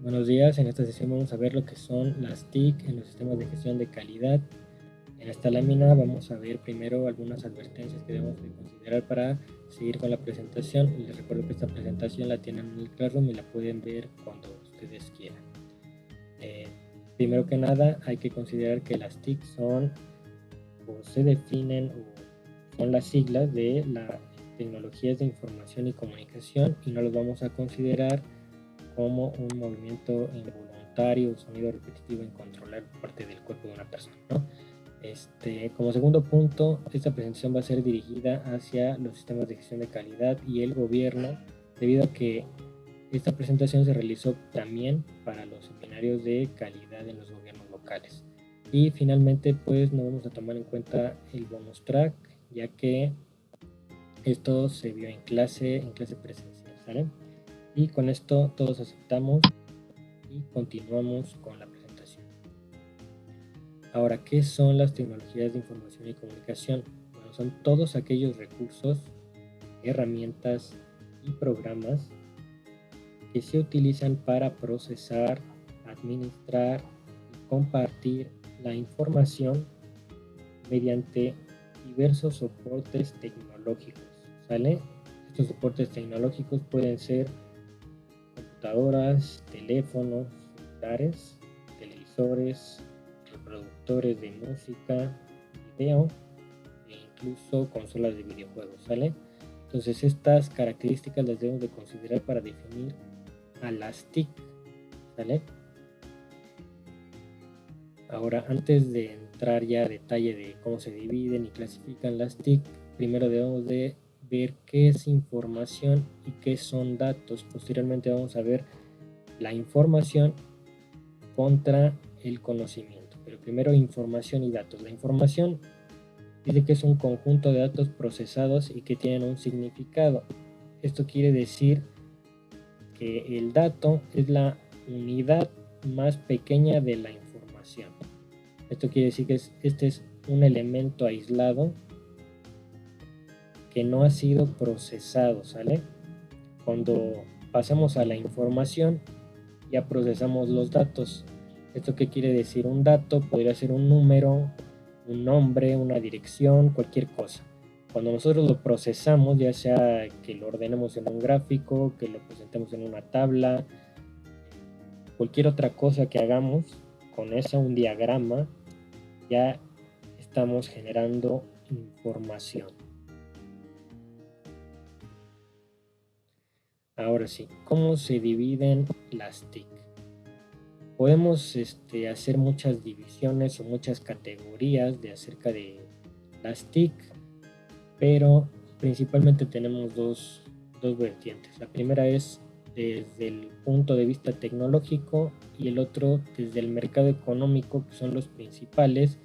Buenos días, en esta sesión vamos a ver lo que son las TIC en los sistemas de gestión de calidad. En esta lámina vamos a ver primero algunas advertencias que debemos de considerar para seguir con la presentación. Les recuerdo que esta presentación la tienen en el Classroom y la pueden ver cuando ustedes quieran. Primero que nada hay que considerar que las TIC son o se definen o son las siglas de las tecnologías de información y comunicación y no los vamos a considerar como un movimiento involuntario o sonido repetitivo incontrolable por parte del cuerpo de una persona, ¿no? Como segundo punto, esta presentación va a ser dirigida hacia los sistemas de gestión de calidad y el gobierno, debido a que esta presentación se realizó también para los seminarios de calidad en los gobiernos locales. Y finalmente, pues no vamos a tomar en cuenta el bonus track, ya que esto se vio en clase presencial, ¿sale? Y con esto todos aceptamos y continuamos con la presentación. Ahora, ¿qué son las tecnologías de información y comunicación? Bueno, son todos aquellos recursos, herramientas y programas que se utilizan para procesar, administrar y compartir la información mediante diversos soportes tecnológicos, ¿sale? Estos soportes tecnológicos pueden ser computadoras, teléfonos, celulares, televisores, reproductores de música, video e incluso consolas de videojuegos, ¿sale? Entonces estas características las debemos de considerar para definir a las TIC, ¿sale? Ahora, antes de entrar ya a detalle de cómo se dividen y clasifican las TIC, primero debemos de ver qué es información y qué son datos. Posteriormente vamos a ver la información contra el conocimiento. Pero primero información y datos. La información dice que es un conjunto de datos procesados y que tienen un significado. Esto quiere decir que el dato es la unidad más pequeña de la información. Esto quiere decir que este es un elemento aislado que no ha sido procesado, ¿sale? Cuando pasamos a la información, ya procesamos los datos. ¿Esto qué quiere decir? Un dato podría ser un número, un nombre, una dirección, cualquier cosa. Cuando nosotros lo procesamos, ya sea que lo ordenemos en un gráfico, que lo presentemos en una tabla, cualquier otra cosa que hagamos con eso, un diagrama, ya estamos generando información. Ahora sí, ¿cómo se dividen las TIC? Podemos hacer muchas divisiones o muchas categorías de acerca de las TIC, pero principalmente tenemos dos vertientes. La primera es desde el punto de vista tecnológico y el otro desde el mercado económico, que son los principales,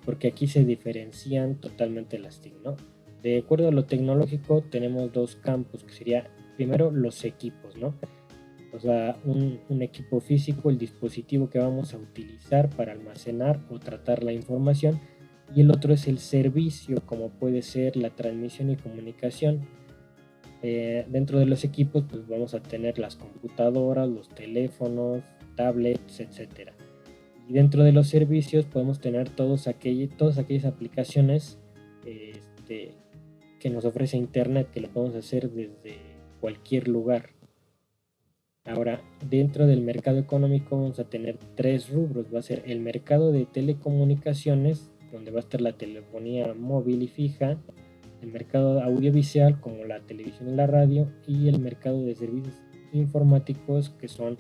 porque aquí se diferencian totalmente las TIC, ¿no? De acuerdo a lo tecnológico tenemos dos campos, que sería primero los equipos, ¿no? O sea, un equipo físico, el dispositivo que vamos a utilizar para almacenar o tratar la información, y el otro es el servicio, como puede ser la transmisión y comunicación. Dentro de los equipos pues vamos a tener las computadoras, los teléfonos, tablets, etcétera. Y dentro de los servicios podemos tener todas aquellas aplicaciones que nos ofrece Internet, que lo podemos hacer desde cualquier lugar. Ahora, dentro del mercado económico vamos a tener tres rubros. Va a ser el mercado de telecomunicaciones, donde va a estar la telefonía móvil y fija, el mercado audiovisual, como la televisión y la radio, y el mercado de servicios informáticos, que son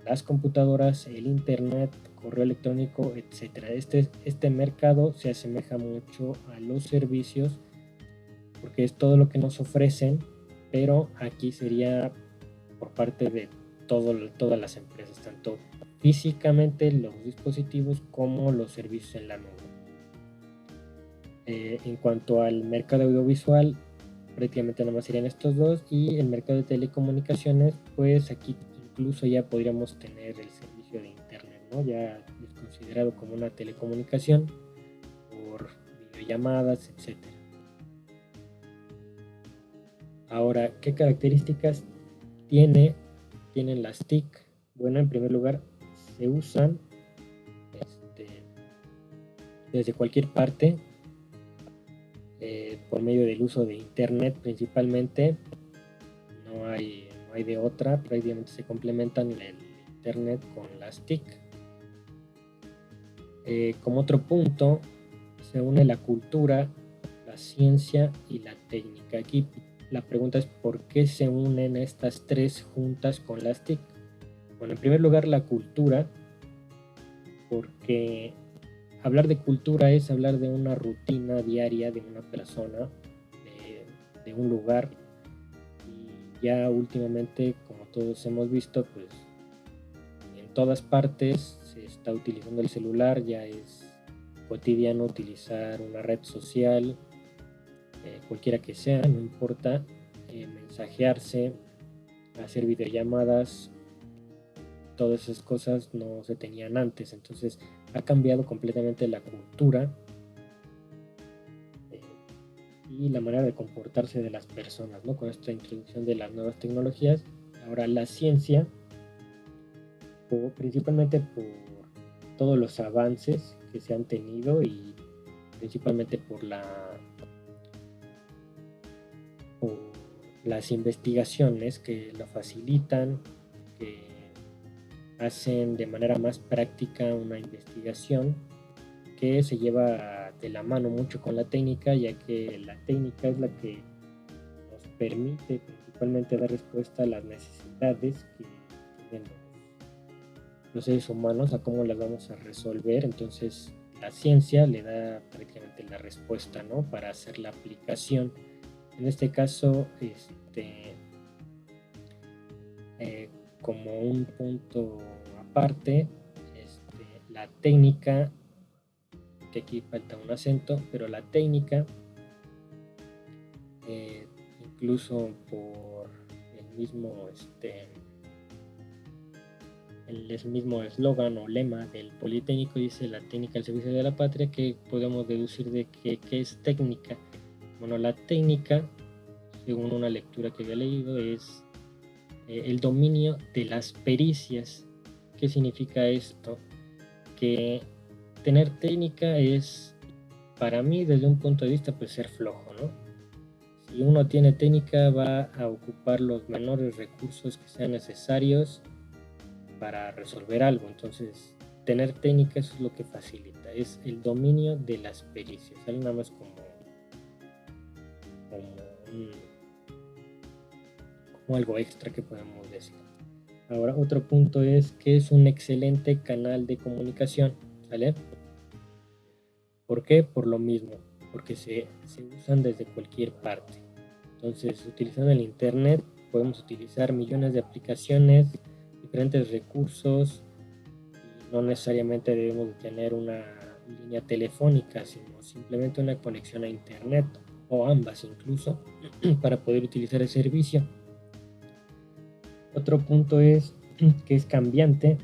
las computadoras, el internet, correo electrónico, etc. Este mercado se asemeja mucho a los servicios, porque es todo lo que nos ofrecen, pero aquí sería por parte de todas las empresas, tanto físicamente los dispositivos como los servicios en la nube. En cuanto al mercado audiovisual, prácticamente nada más serían estos dos, y el mercado de telecomunicaciones, pues aquí incluso ya podríamos tener el servicio de internet, ¿no? Ya es considerado como una telecomunicación por videollamadas, etc. Ahora, ¿qué características tienen las TIC? Bueno, en primer lugar, se usan desde cualquier parte, por medio del uso de internet principalmente. No hay de otra, prácticamente se complementan el internet con las TIC. Como otro punto, se une la cultura, la ciencia y la técnica. Aquí la pregunta es ¿por qué se unen estas tres juntas con las TIC? Bueno, en primer lugar, la cultura, porque hablar de cultura es hablar de una rutina diaria de una persona, de un lugar. Y ya últimamente, como todos hemos visto, pues en todas partes se está utilizando el celular, ya es cotidiano utilizar una red social, cualquiera que sea, no importa, mensajearse, hacer videollamadas. Todas esas cosas no se tenían antes, entonces ha cambiado completamente la cultura y la manera de comportarse de las personas, ¿no? Con esta introducción de las nuevas tecnologías. Ahora la ciencia, principalmente por todos los avances que se han tenido y principalmente por las investigaciones que lo facilitan, que hacen de manera más práctica una investigación que se lleva de la mano mucho con la técnica, ya que la técnica es la que nos permite principalmente dar respuesta a las necesidades que tienen los seres humanos, a cómo las vamos a resolver. Entonces la ciencia le da prácticamente la respuesta, ¿no? Para hacer la aplicación. En este caso, como un punto aparte, la técnica, que aquí falta un acento, pero la técnica, incluso por el mismo eslogan o lema del Politécnico, dice la técnica al servicio de la patria, que podemos deducir de qué es técnica. Bueno, la técnica, según una lectura que había leído, es el dominio de las pericias. ¿Qué significa esto? Que tener técnica es, para mí, desde un punto de vista, pues ser flojo, ¿no? Si uno tiene técnica, va a ocupar los menores recursos que sean necesarios para resolver algo. Entonces, tener técnica, eso es lo que facilita, es el dominio de las pericias. Algo nada más como algo extra que podemos decir. Ahora, otro punto es que es un excelente canal de comunicación, ¿vale? ¿Por qué? Por lo mismo, porque se usan desde cualquier parte. Entonces, utilizando el internet, podemos utilizar millones de aplicaciones, diferentes recursos, y no necesariamente debemos de tener una línea telefónica, sino simplemente una conexión a internet, o ambas incluso, para poder utilizar el servicio. Otro punto es que es cambiante.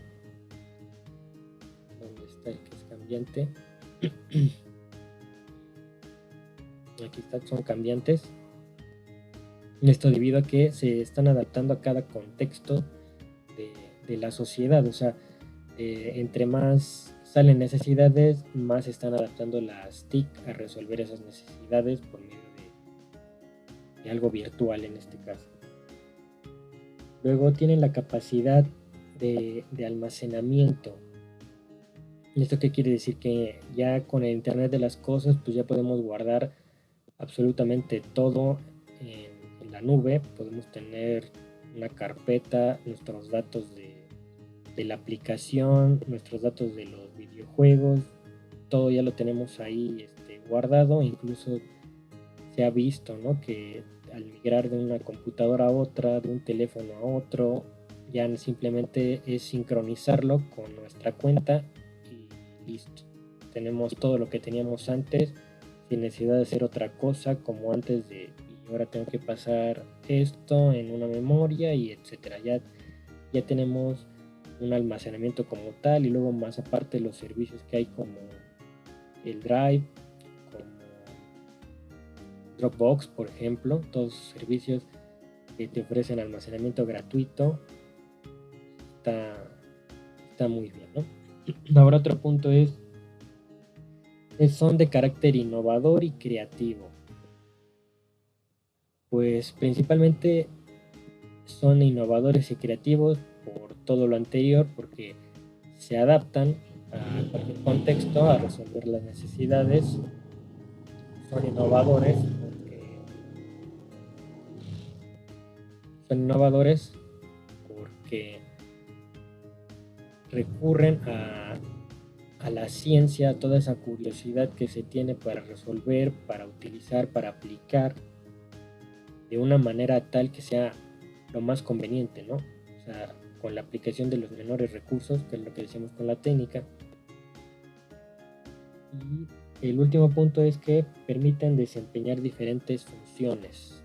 ¿Dónde está el que es cambiante? Aquí está, son cambiantes. Esto debido a que se están adaptando a cada contexto de la sociedad. O sea, entre más salen necesidades, más se están adaptando las TIC a resolver esas necesidades por medio de algo virtual en este caso. Luego tienen la capacidad de almacenamiento. ¿Esto qué quiere decir? Que ya con el Internet de las cosas, pues ya podemos guardar absolutamente todo en la nube. Podemos tener una carpeta, nuestros datos de la aplicación, nuestros datos de los videojuegos, todo ya lo tenemos ahí guardado. Incluso se ha visto, ¿no?, que al migrar de una computadora a otra, de un teléfono a otro, ya simplemente es sincronizarlo con nuestra cuenta y listo. Tenemos todo lo que teníamos antes sin necesidad de hacer otra cosa como antes y ahora tengo que pasar esto en una memoria y etcétera. Ya tenemos un almacenamiento como tal, y luego más aparte los servicios que hay como el Drive, como Dropbox, por ejemplo, todos servicios que te ofrecen almacenamiento gratuito. está muy bien, ¿no? Ahora otro punto son de carácter innovador y creativo. Pues principalmente son innovadores y creativos por todo lo anterior, porque se adaptan a cualquier contexto, a resolver las necesidades. Son innovadores porque recurren a la ciencia, a toda esa curiosidad que se tiene para resolver, para utilizar, para aplicar de una manera tal que sea lo más conveniente, ¿no? O sea, con la aplicación de los menores recursos, que es lo que decimos con la técnica. Y el último punto es que permiten desempeñar diferentes funciones.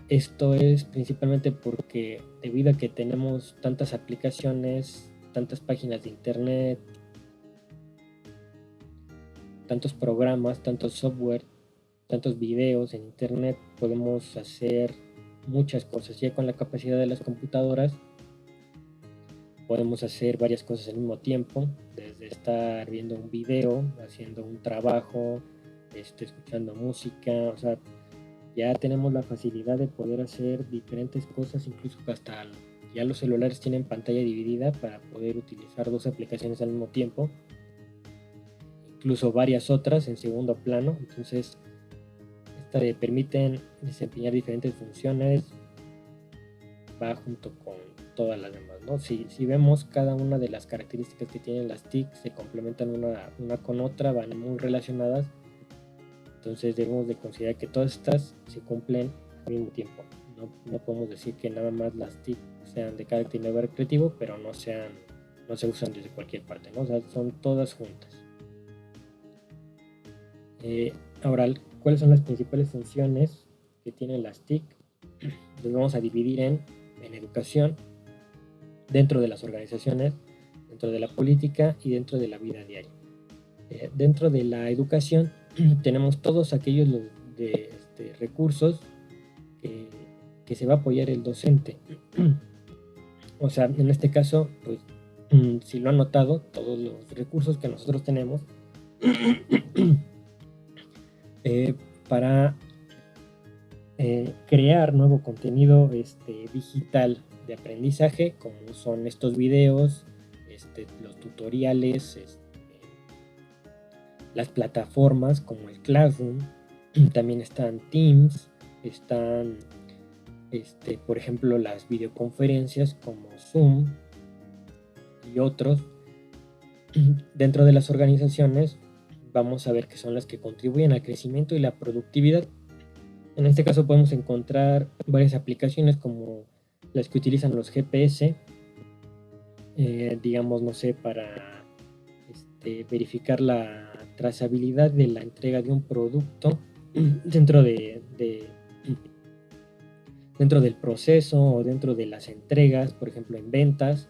Esto es principalmente porque debido a que tenemos tantas aplicaciones, tantas páginas de internet, tantos programas, tantos software, tantos videos en internet, podemos hacer muchas cosas. Ya con la capacidad de las computadoras podemos hacer varias cosas al mismo tiempo, desde estar viendo un video, haciendo un trabajo, escuchando música. O sea, ya tenemos la facilidad de poder hacer diferentes cosas, incluso hasta ya los celulares tienen pantalla dividida para poder utilizar dos aplicaciones al mismo tiempo, incluso varias otras en segundo plano. Entonces permiten desempeñar diferentes funciones, va junto con todas las demás, ¿no? Si vemos cada una de las características que tienen las TIC, se complementan una con otra, van muy relacionadas. Entonces debemos de considerar que todas estas se cumplen al mismo tiempo. No podemos decir que nada más las TIC sean de carácter innovador creativo, pero no se usan desde cualquier parte, ¿no? O sea, son todas juntas. Ahora, ¿cuáles son las principales funciones que tienen las TIC? Los vamos a dividir en educación, dentro de las organizaciones, dentro de la política y dentro de la vida diaria. Dentro de la educación tenemos todos aquellos recursos que se va a apoyar el docente. O sea, en este caso, pues, si lo han notado, todos los recursos que nosotros tenemos para crear nuevo contenido digital de aprendizaje, como son estos videos, los tutoriales, las plataformas como el Classroom. También están Teams, están por ejemplo las videoconferencias como Zoom y otros. Dentro de las organizaciones vamos a ver que son las que contribuyen al crecimiento y la productividad. En este caso podemos encontrar varias aplicaciones como las que utilizan los GPS, digamos, no sé, para verificar la trazabilidad de la entrega de un producto dentro del proceso o dentro de las entregas, por ejemplo en ventas,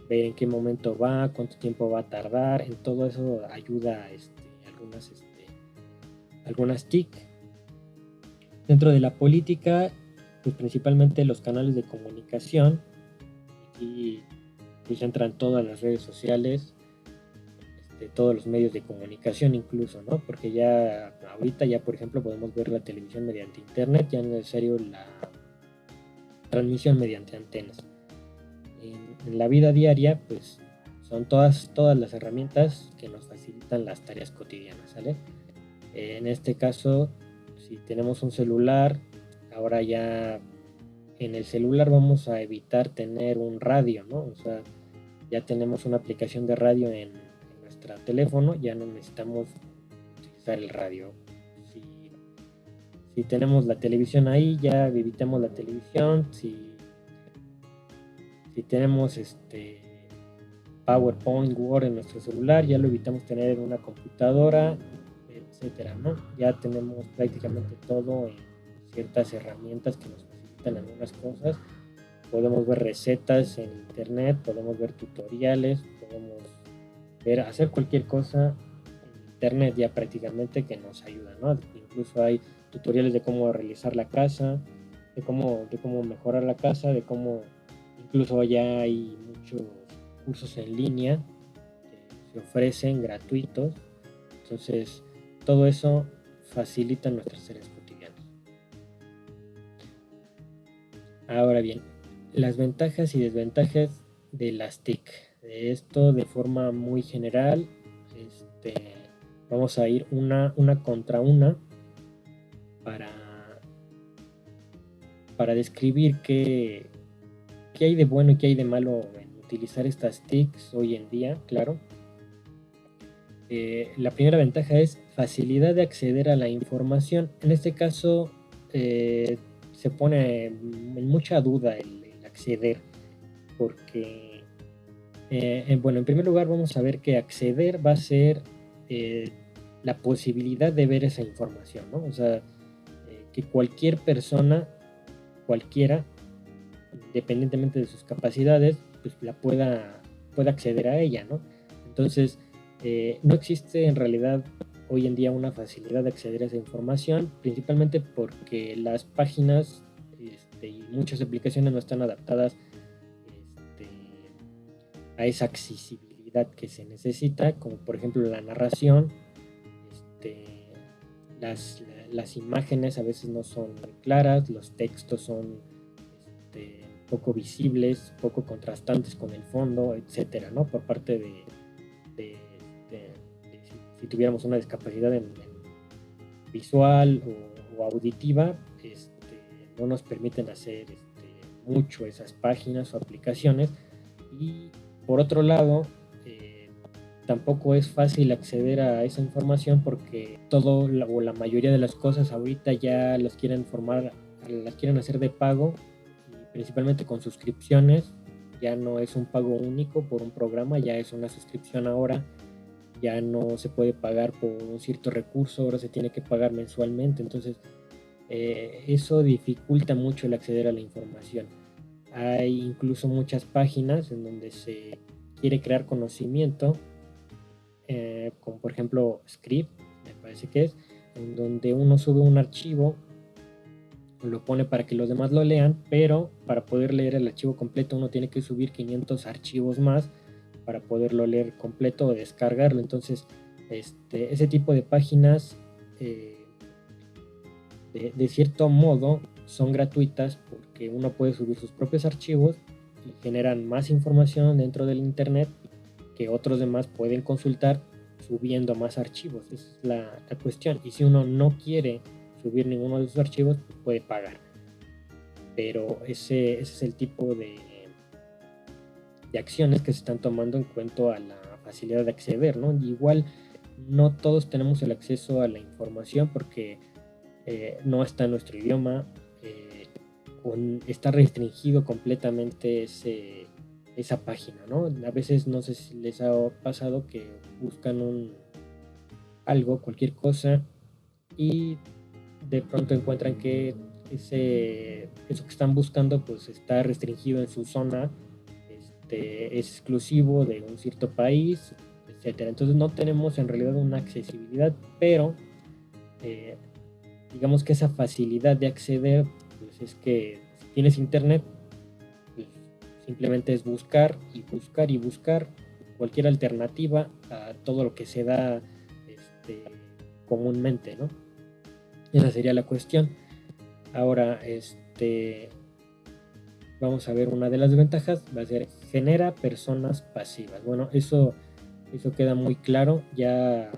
ver en qué momento va, cuánto tiempo va a tardar. En todo eso ayuda algunas TIC. Dentro de la política, pues principalmente los canales de comunicación, y pues entran todas las redes sociales, todos los medios de comunicación incluso, ¿no? Porque ya ahorita por ejemplo podemos ver la televisión mediante internet, ya no es necesario la transmisión mediante antenas. En la vida diaria, pues son todas las herramientas que nos facilitan las tareas cotidianas, ¿sale? En este caso, si tenemos un celular, ahora ya en el celular vamos a evitar tener un radio, ¿no? O sea, ya tenemos una aplicación de radio en nuestro teléfono, ya no necesitamos utilizar el radio. Si tenemos la televisión ahí, ya evitamos la televisión. Si tenemos PowerPoint, Word en nuestro celular, ya lo evitamos tener en una computadora, etcétera, ¿no? Ya tenemos prácticamente todo en ciertas herramientas que nos facilitan algunas cosas. Podemos ver recetas en internet, podemos ver tutoriales, podemos hacer cualquier cosa en internet ya prácticamente, que nos ayuda, ¿no? Incluso hay tutoriales de cómo realizar la casa, de cómo mejorar la casa, de cómo Incluso ya hay muchos cursos en línea que se ofrecen gratuitos. Entonces, todo eso facilita nuestras tareas cotidianas. Ahora bien, las ventajas y desventajas de las TIC. De esto de forma muy general, vamos a ir una contra una para describir qué hay de bueno y qué hay de malo en utilizar estas TICs hoy en día, claro. La primera ventaja es facilidad de acceder a la información. En este caso se pone en mucha duda el acceder, porque, bueno, en primer lugar vamos a ver que acceder va a ser la posibilidad de ver esa información, ¿no? O sea, que cualquier persona, cualquiera, independientemente de sus capacidades, pues pueda acceder a ella, ¿no? Entonces, no existe en realidad hoy en día una facilidad de acceder a esa información, principalmente porque las páginas y muchas aplicaciones no están adaptadas a esa accesibilidad que se necesita, como por ejemplo la narración. Las imágenes a veces no son muy claras, los textos son poco visibles, poco contrastantes con el fondo, etcétera, ¿no? Por parte de si tuviéramos una discapacidad en visual o auditiva, no nos permiten hacer mucho esas páginas o aplicaciones. Y por otro lado, tampoco es fácil acceder a esa información porque todo o la mayoría de las cosas ahorita ya las quieren hacer de pago, y principalmente con suscripciones. Ya no es un pago único por un programa, ya es una suscripción ahora. Ya no se puede pagar por un cierto recurso, ahora se tiene que pagar mensualmente. Entonces eso dificulta mucho el acceder a la información. Hay incluso muchas páginas en donde se quiere crear conocimiento, como por ejemplo Script, me parece que es, en donde uno sube un archivo, lo pone para que los demás lo lean, pero para poder leer el archivo completo uno tiene que subir 500 archivos más para poderlo leer completo o descargarlo. Entonces, ese tipo de páginas, de cierto modo, son gratuitas porque uno puede subir sus propios archivos y generan más información dentro del internet que otros demás pueden consultar subiendo más archivos. Esa es la cuestión. Y si uno no quiere subir ninguno de sus archivos, pues puede pagar. Pero ese es el tipo de acciones que se están tomando en cuanto a la facilidad de acceder, ¿no? Igual no todos tenemos el acceso a la información porque no está en nuestro idioma, está restringido completamente esa página, ¿no? A veces no sé si les ha pasado que buscan cualquier cosa, y de pronto encuentran que eso que están buscando pues está restringido en su zona, es exclusivo de un cierto país, etcétera. Entonces no tenemos en realidad una accesibilidad, pero digamos que esa facilidad de acceder, pues es que si tienes internet, pues simplemente es buscar y buscar y buscar cualquier alternativa a todo lo que se da comúnmente, ¿no? Esa sería la cuestión. Ahora, vamos a ver una de las ventajas, va a ser genera personas pasivas. Bueno, eso queda muy claro. Ya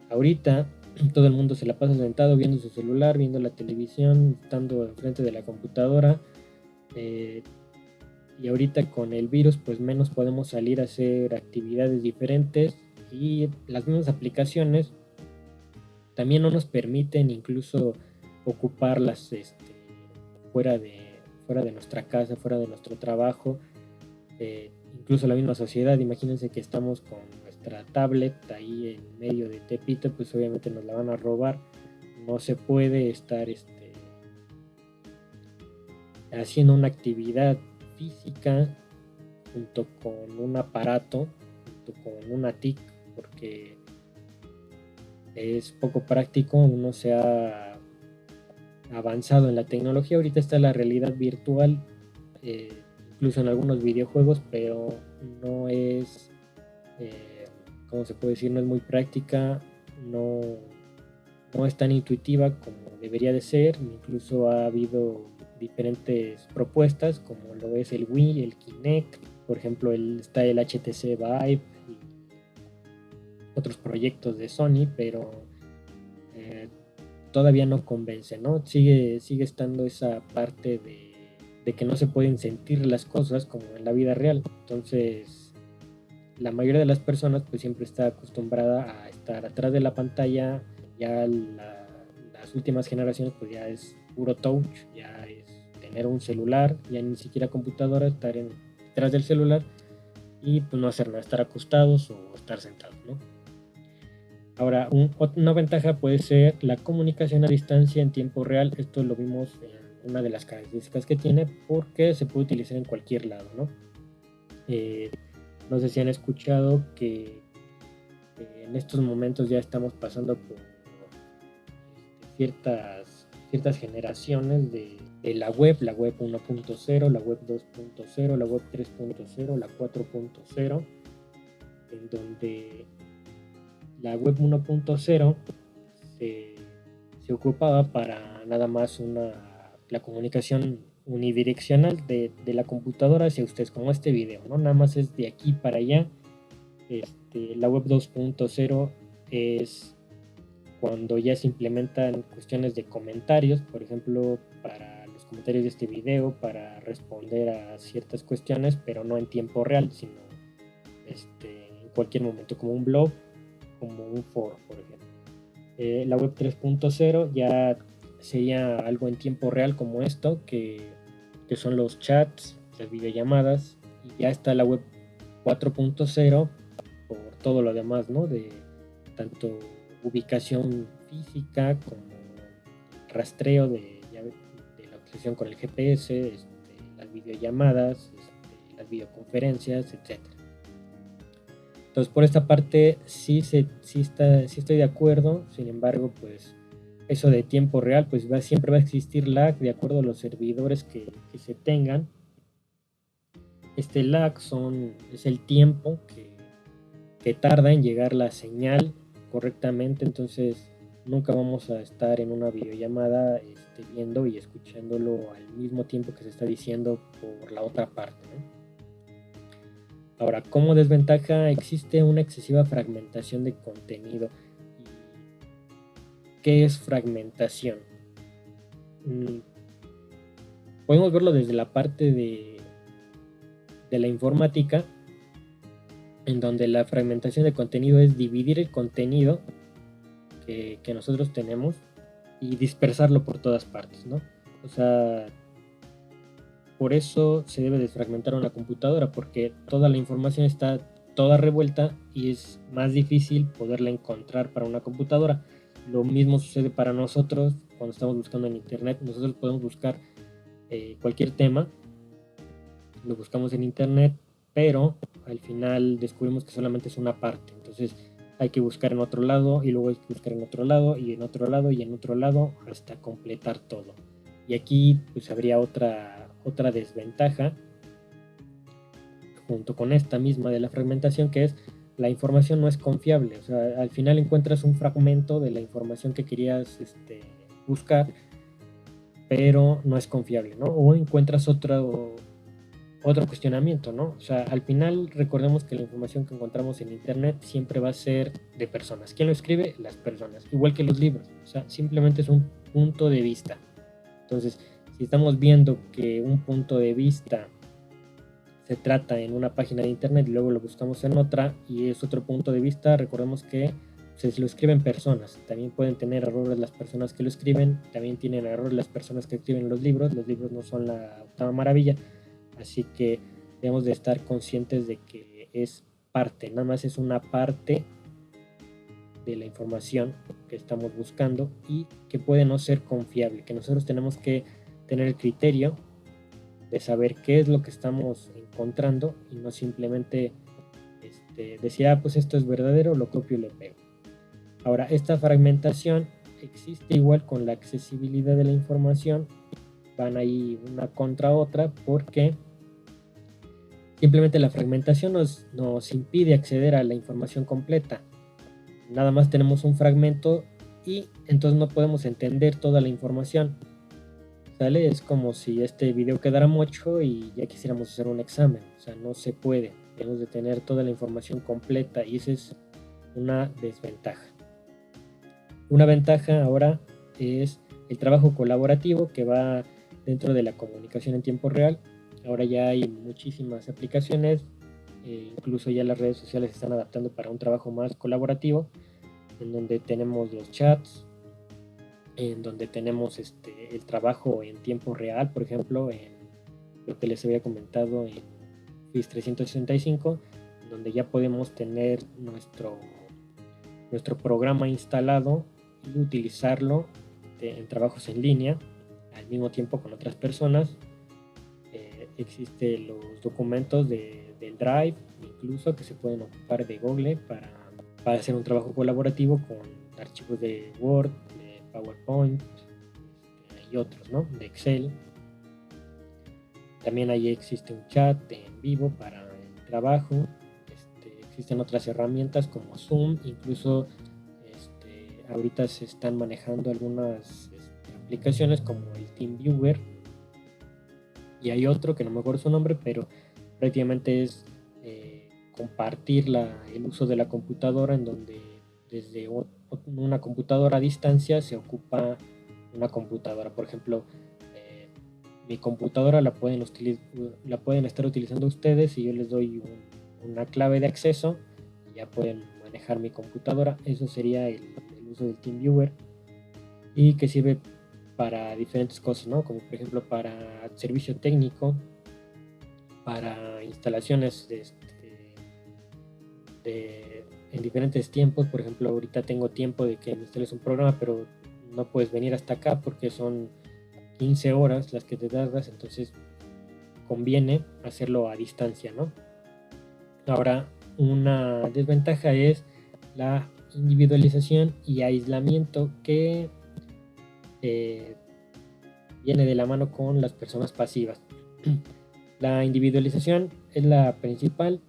ahorita todo el mundo se la pasa sentado viendo su celular, viendo la televisión, estando enfrente de la computadora. Y ahorita con el virus pues menos podemos salir a hacer actividades diferentes, y las mismas aplicaciones también no nos permiten incluso ocuparlas fuera de nuestra casa, fuera de nuestro trabajo. Incluso la misma sociedad, imagínense que estamos con nuestra tablet ahí en medio de Tepito, pues obviamente nos la van a robar. No se puede estar haciendo una actividad física junto con un aparato, junto con una TIC, porque es poco práctico. Uno se ha avanzado en la tecnología, ahorita está la realidad virtual, incluso en algunos videojuegos, pero no es, ¿cómo se puede decir? No es muy práctica, no, no es tan intuitiva como debería de ser. Incluso ha habido diferentes propuestas, como lo es el Wii, el Kinect, por ejemplo está el HTC Vive y otros proyectos de Sony, pero todavía no convence, ¿no? Sigue estando esa parte de que no se pueden sentir las cosas como en la vida real. Entonces, la mayoría de las personas pues siempre está acostumbrada a estar atrás de la pantalla. Ya las últimas generaciones pues ya es puro touch, ya es tener un celular, ya ni siquiera computadora, estar detrás del celular y pues no hacer nada, estar acostados o estar sentados, ¿no? Ahora, una ventaja puede ser la comunicación a distancia en tiempo real. Esto lo vimos en una de las características que tiene, porque se puede utilizar en cualquier lado, ¿no? No sé si han escuchado que en estos momentos ya estamos pasando por ciertas generaciones de la web 1.0, la web 2.0, la web 3.0, la 4.0, en donde la web 1.0 se ocupaba para nada más la comunicación unidireccional de la computadora hacia ustedes, como este video, ¿no? Nada más es de aquí para allá. La web 2.0 es cuando ya se implementan cuestiones de comentarios, por ejemplo, para los comentarios de este video, para responder a ciertas cuestiones, pero no en tiempo real, sino en cualquier momento, como un blog, como un foro, por ejemplo. La web 3.0 ya sería algo en tiempo real como esto, que son los chats, las videollamadas, y ya está la web 4.0 por todo lo demás, ¿no? De tanto ubicación física como rastreo de la obsesión con el GPS, las videollamadas, las videoconferencias, etc. Entonces, por esta parte sí estoy de acuerdo. Sin embargo, pues eso de tiempo real, pues siempre va a existir lag de acuerdo a los servidores que se tengan. Este lag es el tiempo que tarda en llegar la señal correctamente. Entonces nunca vamos a estar en una videollamada viendo y escuchándolo al mismo tiempo que se está diciendo por la otra parte, ¿no? Ahora, como desventaja, existe una excesiva fragmentación de contenido. ¿Qué es fragmentación? Podemos verlo desde la parte de la informática, en donde la fragmentación de contenido es dividir el contenido que nosotros tenemos y dispersarlo por todas partes, ¿no? O sea, por eso se debe desfragmentar una computadora, porque toda la información está toda revuelta y es más difícil poderla encontrar para una computadora. Lo mismo sucede para nosotros cuando estamos buscando en internet. Nosotros podemos buscar cualquier tema, lo buscamos en internet, pero al final descubrimos que solamente es una parte. Entonces hay que buscar en otro lado, y luego hay que buscar en otro lado, y en otro lado, y en otro lado, hasta completar todo. Y aquí pues habría otra desventaja junto con esta misma de la fragmentación, que es la información no es confiable. O sea, al final encuentras un fragmento de la información que querías buscar, pero no es confiable, ¿no? O encuentras otro cuestionamiento, ¿no? O sea, al final recordemos que la información que encontramos en internet siempre va a ser de personas. ¿Quién lo escribe? Las personas. Igual que los libros. O sea, simplemente es un punto de vista. Entonces, si estamos viendo que un punto de vista se trata en una página de internet y luego lo buscamos en otra y es otro punto de vista, recordemos que se lo escriben personas. También pueden tener errores las personas que lo escriben, también tienen errores las personas que escriben los libros no son la octava maravilla, así que debemos de estar conscientes de que es parte, nada más es una parte de la información que estamos buscando y que puede no ser confiable, que nosotros tenemos que tener el criterio de saber qué es lo que estamos encontrando y no simplemente decir, pues esto es verdadero, lo copio y lo pego. Ahora, esta fragmentación existe igual con la accesibilidad de la información, van ahí una contra otra, porque simplemente la fragmentación nos impide acceder a la información completa. Nada más tenemos un fragmento y entonces no podemos entender toda la información, ¿sale? Es como si este video quedara mucho y ya quisiéramos hacer un examen, o sea, no se puede. Debemos de tener toda la información completa y esa es una desventaja. Una ventaja ahora es el trabajo colaborativo que va dentro de la comunicación en tiempo real. Ahora ya hay muchísimas aplicaciones, incluso ya las redes sociales se están adaptando para un trabajo más colaborativo, en donde tenemos los chats, en donde tenemos el trabajo en tiempo real, por ejemplo, en lo que les había comentado en Office 365, donde ya podemos tener nuestro programa instalado y utilizarlo en trabajos en línea al mismo tiempo con otras personas. Existen los documentos del Drive, incluso, que se pueden ocupar de Google para hacer un trabajo colaborativo con archivos de Word, de PowerPoint y otros, ¿no? De Excel. También ahí existe un chat en vivo para el trabajo. Existen otras herramientas como Zoom, incluso ahorita se están manejando algunas aplicaciones como el TeamViewer, y hay otro que no me acuerdo su nombre, pero prácticamente es compartir el uso de la computadora, en donde desde una computadora a distancia se ocupa una computadora. Por ejemplo, mi computadora la pueden estar utilizando ustedes y yo les doy una clave de acceso y ya pueden manejar mi computadora. Eso sería el uso del TeamViewer, y que sirve para diferentes cosas, ¿no? Como por ejemplo para servicio técnico, para instalaciones en diferentes tiempos. Por ejemplo, ahorita tengo tiempo de que me instales un programa, pero no puedes venir hasta acá porque son 15 horas las que te tardas, entonces conviene hacerlo a distancia, ¿no? Ahora, una desventaja es la individualización y aislamiento que viene de la mano con las personas pasivas. La individualización es la principal,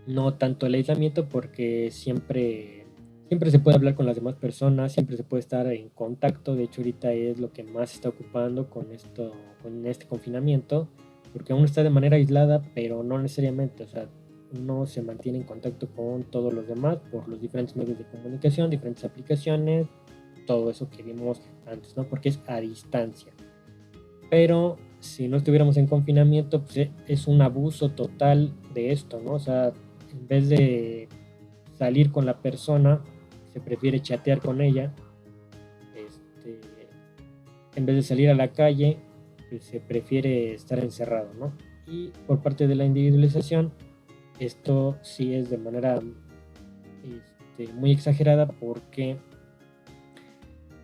no tanto el aislamiento, porque siempre se puede hablar con las demás personas, siempre se puede estar en contacto. De hecho, ahorita es lo que más se está ocupando con este confinamiento, porque uno está de manera aislada, pero no necesariamente, o sea, uno se mantiene en contacto con todos los demás por los diferentes medios de comunicación, diferentes aplicaciones, todo eso que vimos antes, ¿no? Porque es a distancia. Pero si no estuviéramos en confinamiento, pues es un abuso total de esto, ¿no? O sea, en vez de salir con la persona, se prefiere chatear con ella. En vez de salir a la calle, pues se prefiere estar encerrado, ¿no? Y por parte de la individualización, esto sí es de manera muy exagerada, porque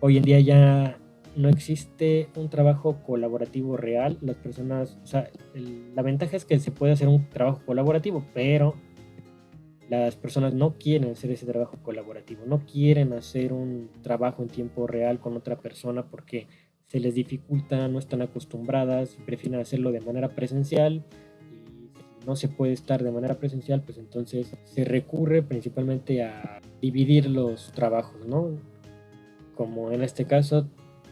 hoy en día ya no existe un trabajo colaborativo real. Las personas, o sea, la ventaja es que se puede hacer un trabajo colaborativo, pero las personas no quieren hacer ese trabajo colaborativo, no quieren hacer un trabajo en tiempo real con otra persona porque se les dificulta, no están acostumbradas, prefieren hacerlo de manera presencial, y si no se puede estar de manera presencial, pues entonces se recurre principalmente a dividir los trabajos, ¿no? Como en este caso,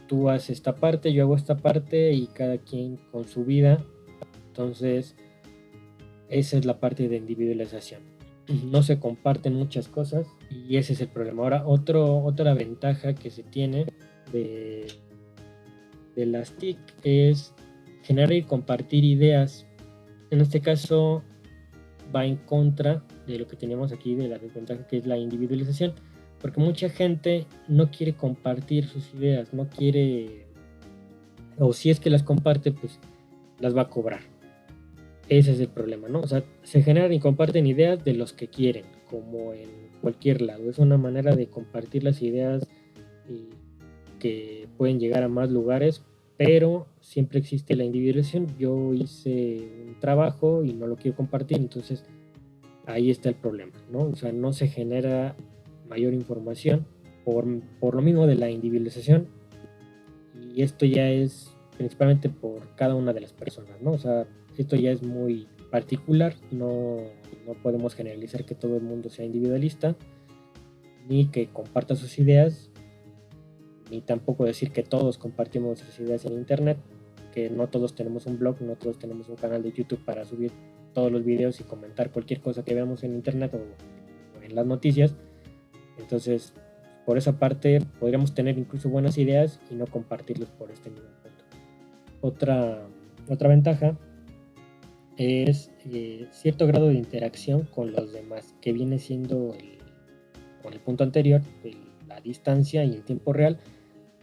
tú haces esta parte, yo hago esta parte y cada quien con su vida. Entonces, esa es la parte de individualización. No se comparten muchas cosas y ese es el problema. Ahora, otra ventaja que se tiene de las TIC es generar y compartir ideas. En este caso, va en contra de lo que teníamos aquí de la desventaja, que es la individualización, porque mucha gente no quiere compartir sus ideas, no quiere, o si es que las comparte, pues las va a cobrar. Ese es el problema, ¿no? O sea, se generan y comparten ideas de los que quieren, como en cualquier lado. Es una manera de compartir las ideas que pueden llegar a más lugares, pero siempre existe la individualización. Yo hice un trabajo y no lo quiero compartir, entonces ahí está el problema, ¿no? O sea, no se genera mayor información por lo mismo de la individualización, y esto ya es principalmente por cada una de las personas, ¿no? O sea, esto ya es muy particular, no podemos generalizar que todo el mundo sea individualista, ni que comparta sus ideas, ni tampoco decir que todos compartimos nuestras ideas en internet, que no todos tenemos un blog, no todos tenemos un canal de YouTube para subir todos los videos y comentar cualquier cosa que veamos en internet o en las noticias. Entonces, por esa parte, podríamos tener incluso buenas ideas y no compartirlos por este mismo punto. Otra ventaja es cierto grado de interacción con los demás, que viene siendo con el punto anterior, la distancia y el tiempo real,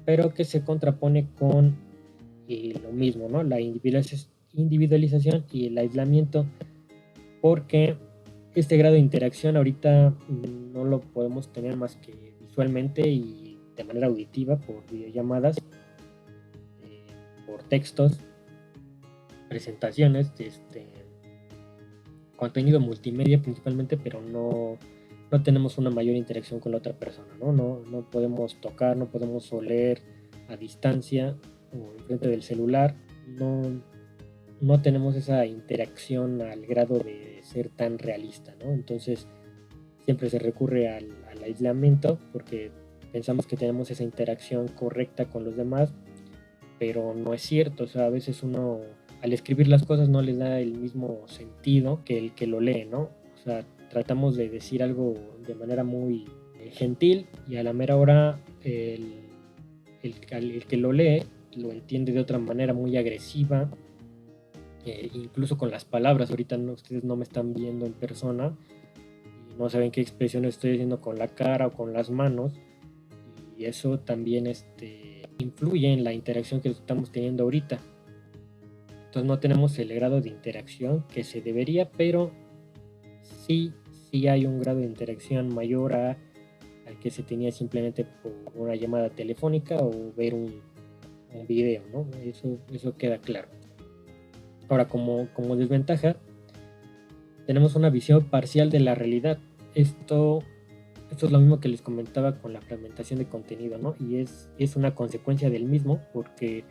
pero que se contrapone con lo mismo, ¿no? La individualización y el aislamiento, porque este grado de interacción ahorita no lo podemos tener más que visualmente y de manera auditiva por videollamadas, por textos, presentaciones, contenido multimedia principalmente, pero no tenemos una mayor interacción con la otra persona, ¿no? No podemos tocar, no podemos oler a distancia o enfrente del celular, no tenemos esa interacción al grado de ser tan realista, ¿no? Entonces siempre se recurre al aislamiento porque pensamos que tenemos esa interacción correcta con los demás, pero no es cierto. O sea, a veces uno al escribir las cosas no les da el mismo sentido que el que lo lee, ¿no? O sea, tratamos de decir algo de manera muy gentil y a la mera hora el que lo lee lo entiende de otra manera muy agresiva, incluso con las palabras. Ahorita ustedes no me están viendo en persona y no saben qué expresión estoy haciendo con la cara o con las manos, y eso también influye en la interacción que estamos teniendo ahorita. Entonces no tenemos el grado de interacción que se debería, pero sí hay un grado de interacción mayor al que se tenía simplemente por una llamada telefónica o ver un video, ¿no? Eso queda claro. Ahora, como desventaja, tenemos una visión parcial de la realidad. Esto es lo mismo que les comentaba con la fragmentación de contenido, ¿no? Y es una consecuencia del mismo, porque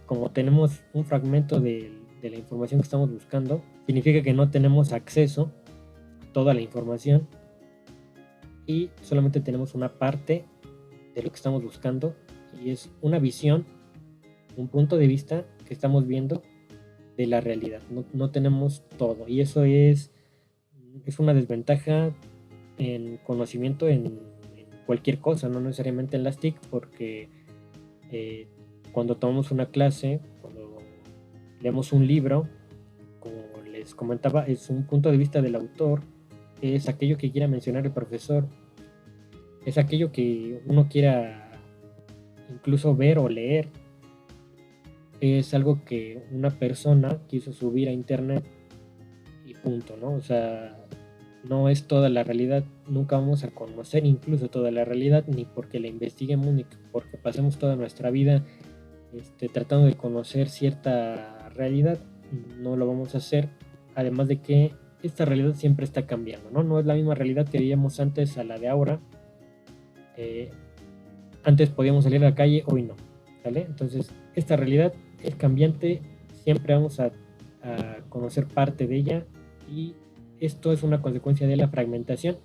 como tenemos un fragmento de la información que estamos buscando, significa que no tenemos acceso a toda la información y solamente tenemos una parte de lo que estamos buscando, y es una visión, un punto de vista que estamos viendo de la realidad. No tenemos todo, y eso es una desventaja en conocimiento en cualquier cosa, no necesariamente en las TIC, porque cuando tomamos una clase, cuando leemos un libro, como les comentaba, es un punto de vista del autor, es aquello que quiera mencionar el profesor, es aquello que uno quiera incluso ver o leer, es algo que una persona quiso subir a internet y punto, ¿no? O sea, no es toda la realidad, nunca vamos a conocer incluso toda la realidad, ni porque la investiguemos, ni porque pasemos toda nuestra vida tratando de conocer cierta realidad, no lo vamos a hacer. Además de que esta realidad siempre está cambiando, ¿no? No es la misma realidad que veíamos antes a la de ahora. Antes podíamos salir a la calle, hoy no, ¿vale? Entonces, esta realidad es cambiante, siempre vamos a conocer parte de ella, y esto es una consecuencia de la fragmentación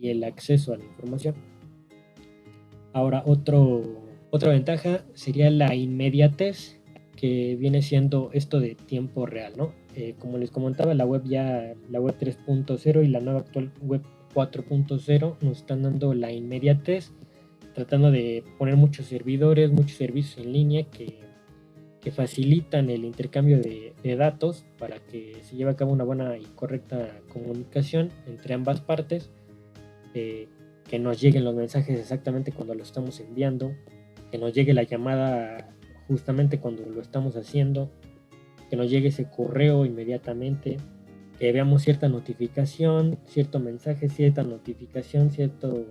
y el acceso a la información. Ahora, otra ventaja sería la inmediatez, que viene siendo esto de tiempo real, ¿no? Como les comentaba, la web 3.0 y la nueva actual web 4.0 nos están dando la inmediatez, tratando de poner muchos servidores, muchos servicios en línea que facilitan el intercambio de datos para que se lleve a cabo una buena y correcta comunicación entre ambas partes, que nos lleguen los mensajes exactamente cuando lo estamos enviando, que nos llegue la llamada justamente cuando lo estamos haciendo, que nos llegue ese correo inmediatamente, que veamos cierta notificación, cierto mensaje, cierta notificación, cierto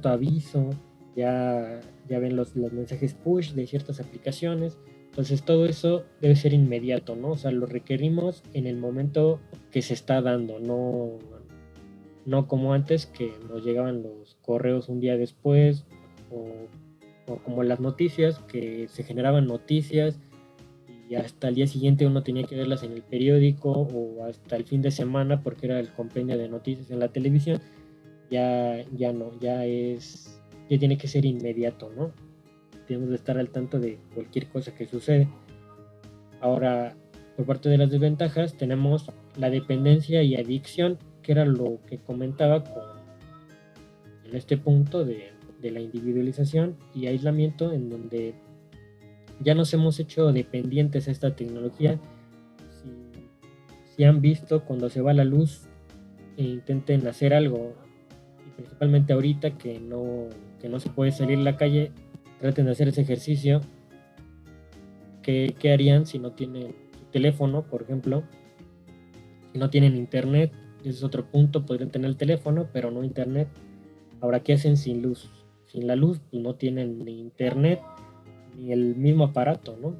aviso, ya ven los mensajes push de ciertas aplicaciones. Entonces todo eso debe ser inmediato, ¿no? O sea, lo requerimos en el momento que se está dando, no como antes, que nos llegaban los correos un día después, o como las noticias, que se generaban noticias y hasta el día siguiente uno tenía que verlas en el periódico o hasta el fin de semana porque era el compendio de noticias en la televisión. Ya no, ya tiene que ser inmediato, ¿no? Tenemos que estar al tanto de cualquier cosa que sucede. Ahora, por parte de las desventajas, tenemos la dependencia y adicción, que era lo que comentaba en este punto de la individualización y aislamiento, en donde ya nos hemos hecho dependientes a esta tecnología. Si han visto cuando se va la luz e intenten hacer algo, y principalmente ahorita que no se puede salir a la calle, traten de hacer ese ejercicio. ¿Qué harían si no tienen su teléfono, por ejemplo? Si no tienen internet, ese es otro punto, podrían tener el teléfono, pero no internet. Ahora, ¿qué hacen sin luz? Sin la luz, pues no tienen ni internet ni el mismo aparato, ¿no?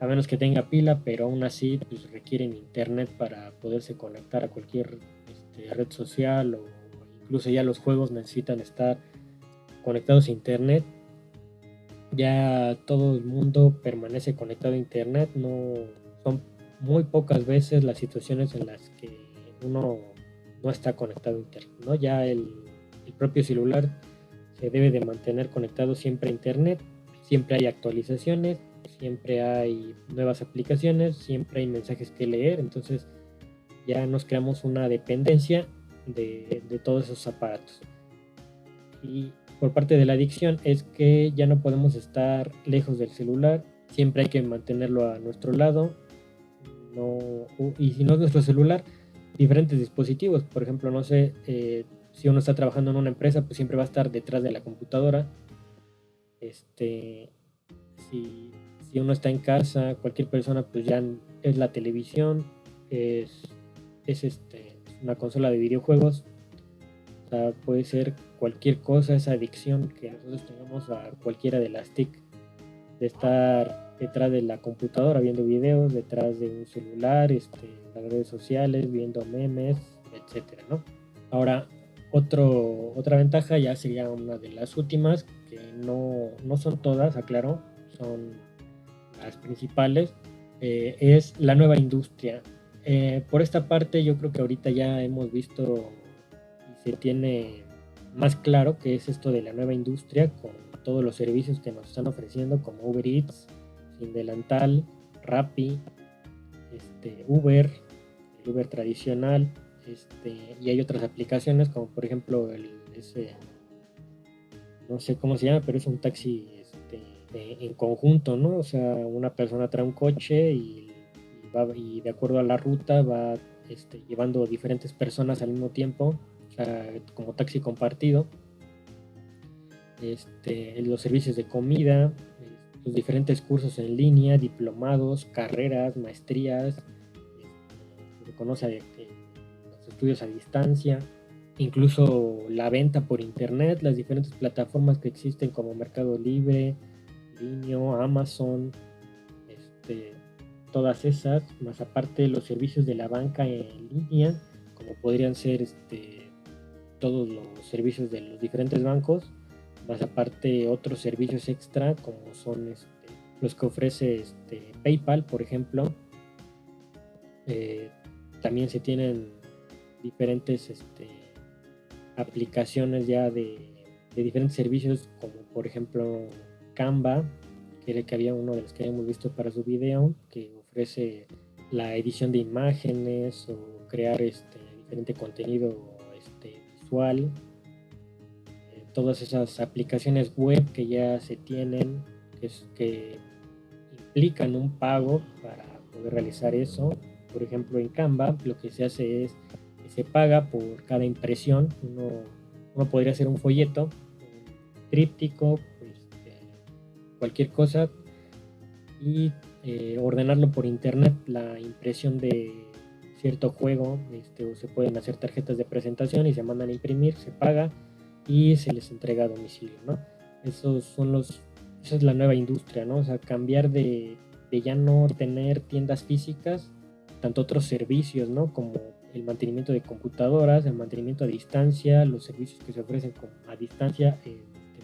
A menos que tenga pila, pero aún así pues requieren internet para poderse conectar a cualquier red social, o incluso ya los juegos necesitan estar conectados a internet. Ya todo el mundo permanece conectado a internet, no son muy pocas veces las situaciones en las que uno no está conectado a internet, ¿no? Ya el propio celular se debe de mantener conectado siempre a internet, siempre hay actualizaciones, siempre hay nuevas aplicaciones, siempre hay mensajes que leer, entonces ya nos creamos una dependencia de todos esos aparatos. Y por parte de la adicción es que ya no podemos estar lejos del celular, siempre hay que mantenerlo a nuestro lado, y si no es nuestro celular, diferentes dispositivos, por ejemplo, no sé, si uno está trabajando en una empresa, pues siempre va a estar detrás de la computadora. Si, si uno está en casa, cualquier persona, pues ya es la televisión, es una consola de videojuegos. O sea, puede ser cualquier cosa, esa adicción que nosotros tengamos a cualquiera de las TIC, de estar detrás de la computadora viendo videos, detrás de un celular, las redes sociales, viendo memes, etcétera, ¿no? Ahora, otra ventaja ya sería una de las últimas, que no son todas, aclaro, son las principales, es la nueva industria. Por esta parte yo creo que ahorita ya hemos visto y se tiene más claro que es esto de la nueva industria, con todos los servicios que nos están ofreciendo como Uber Eats, Sin Delantal, Rappi, Uber, el Uber tradicional, y hay otras aplicaciones como por ejemplo no sé cómo se llama, pero es un taxi en conjunto, ¿no? O sea, una persona trae un coche y de acuerdo a la ruta va llevando diferentes personas al mismo tiempo, o sea, como taxi compartido. Los servicios de comida, los diferentes cursos en línea, diplomados, carreras, maestrías, se conoce los estudios a distancia, incluso la venta por internet, las diferentes plataformas que existen como Mercado Libre, Linio, Amazon, todas esas, más aparte los servicios de la banca en línea, como podrían ser todos los servicios de los diferentes bancos, más aparte otros servicios extra como son los que ofrece PayPal, por ejemplo. También se tienen diferentes aplicaciones ya de diferentes servicios, como por ejemplo Canva, que era que había uno de los que habíamos visto para su video, que ofrece la edición de imágenes o crear diferente contenido visual. Todas esas aplicaciones web que ya se tienen, que implican un pago para poder realizar eso. Por ejemplo, en Canva lo que se hace es que se paga por cada impresión. Uno podría hacer un folleto, un tríptico, cualquier cosa, y ordenarlo por internet, la impresión de cierto juego, o se pueden hacer tarjetas de presentación y se mandan a imprimir, se paga y se les entrega a domicilio, ¿no? Esa es la nueva industria, ¿no? O sea, cambiar de ya no tener tiendas físicas, tanto otros servicios, ¿no? Como el mantenimiento de computadoras, el mantenimiento a distancia, los servicios que se ofrecen a distancia en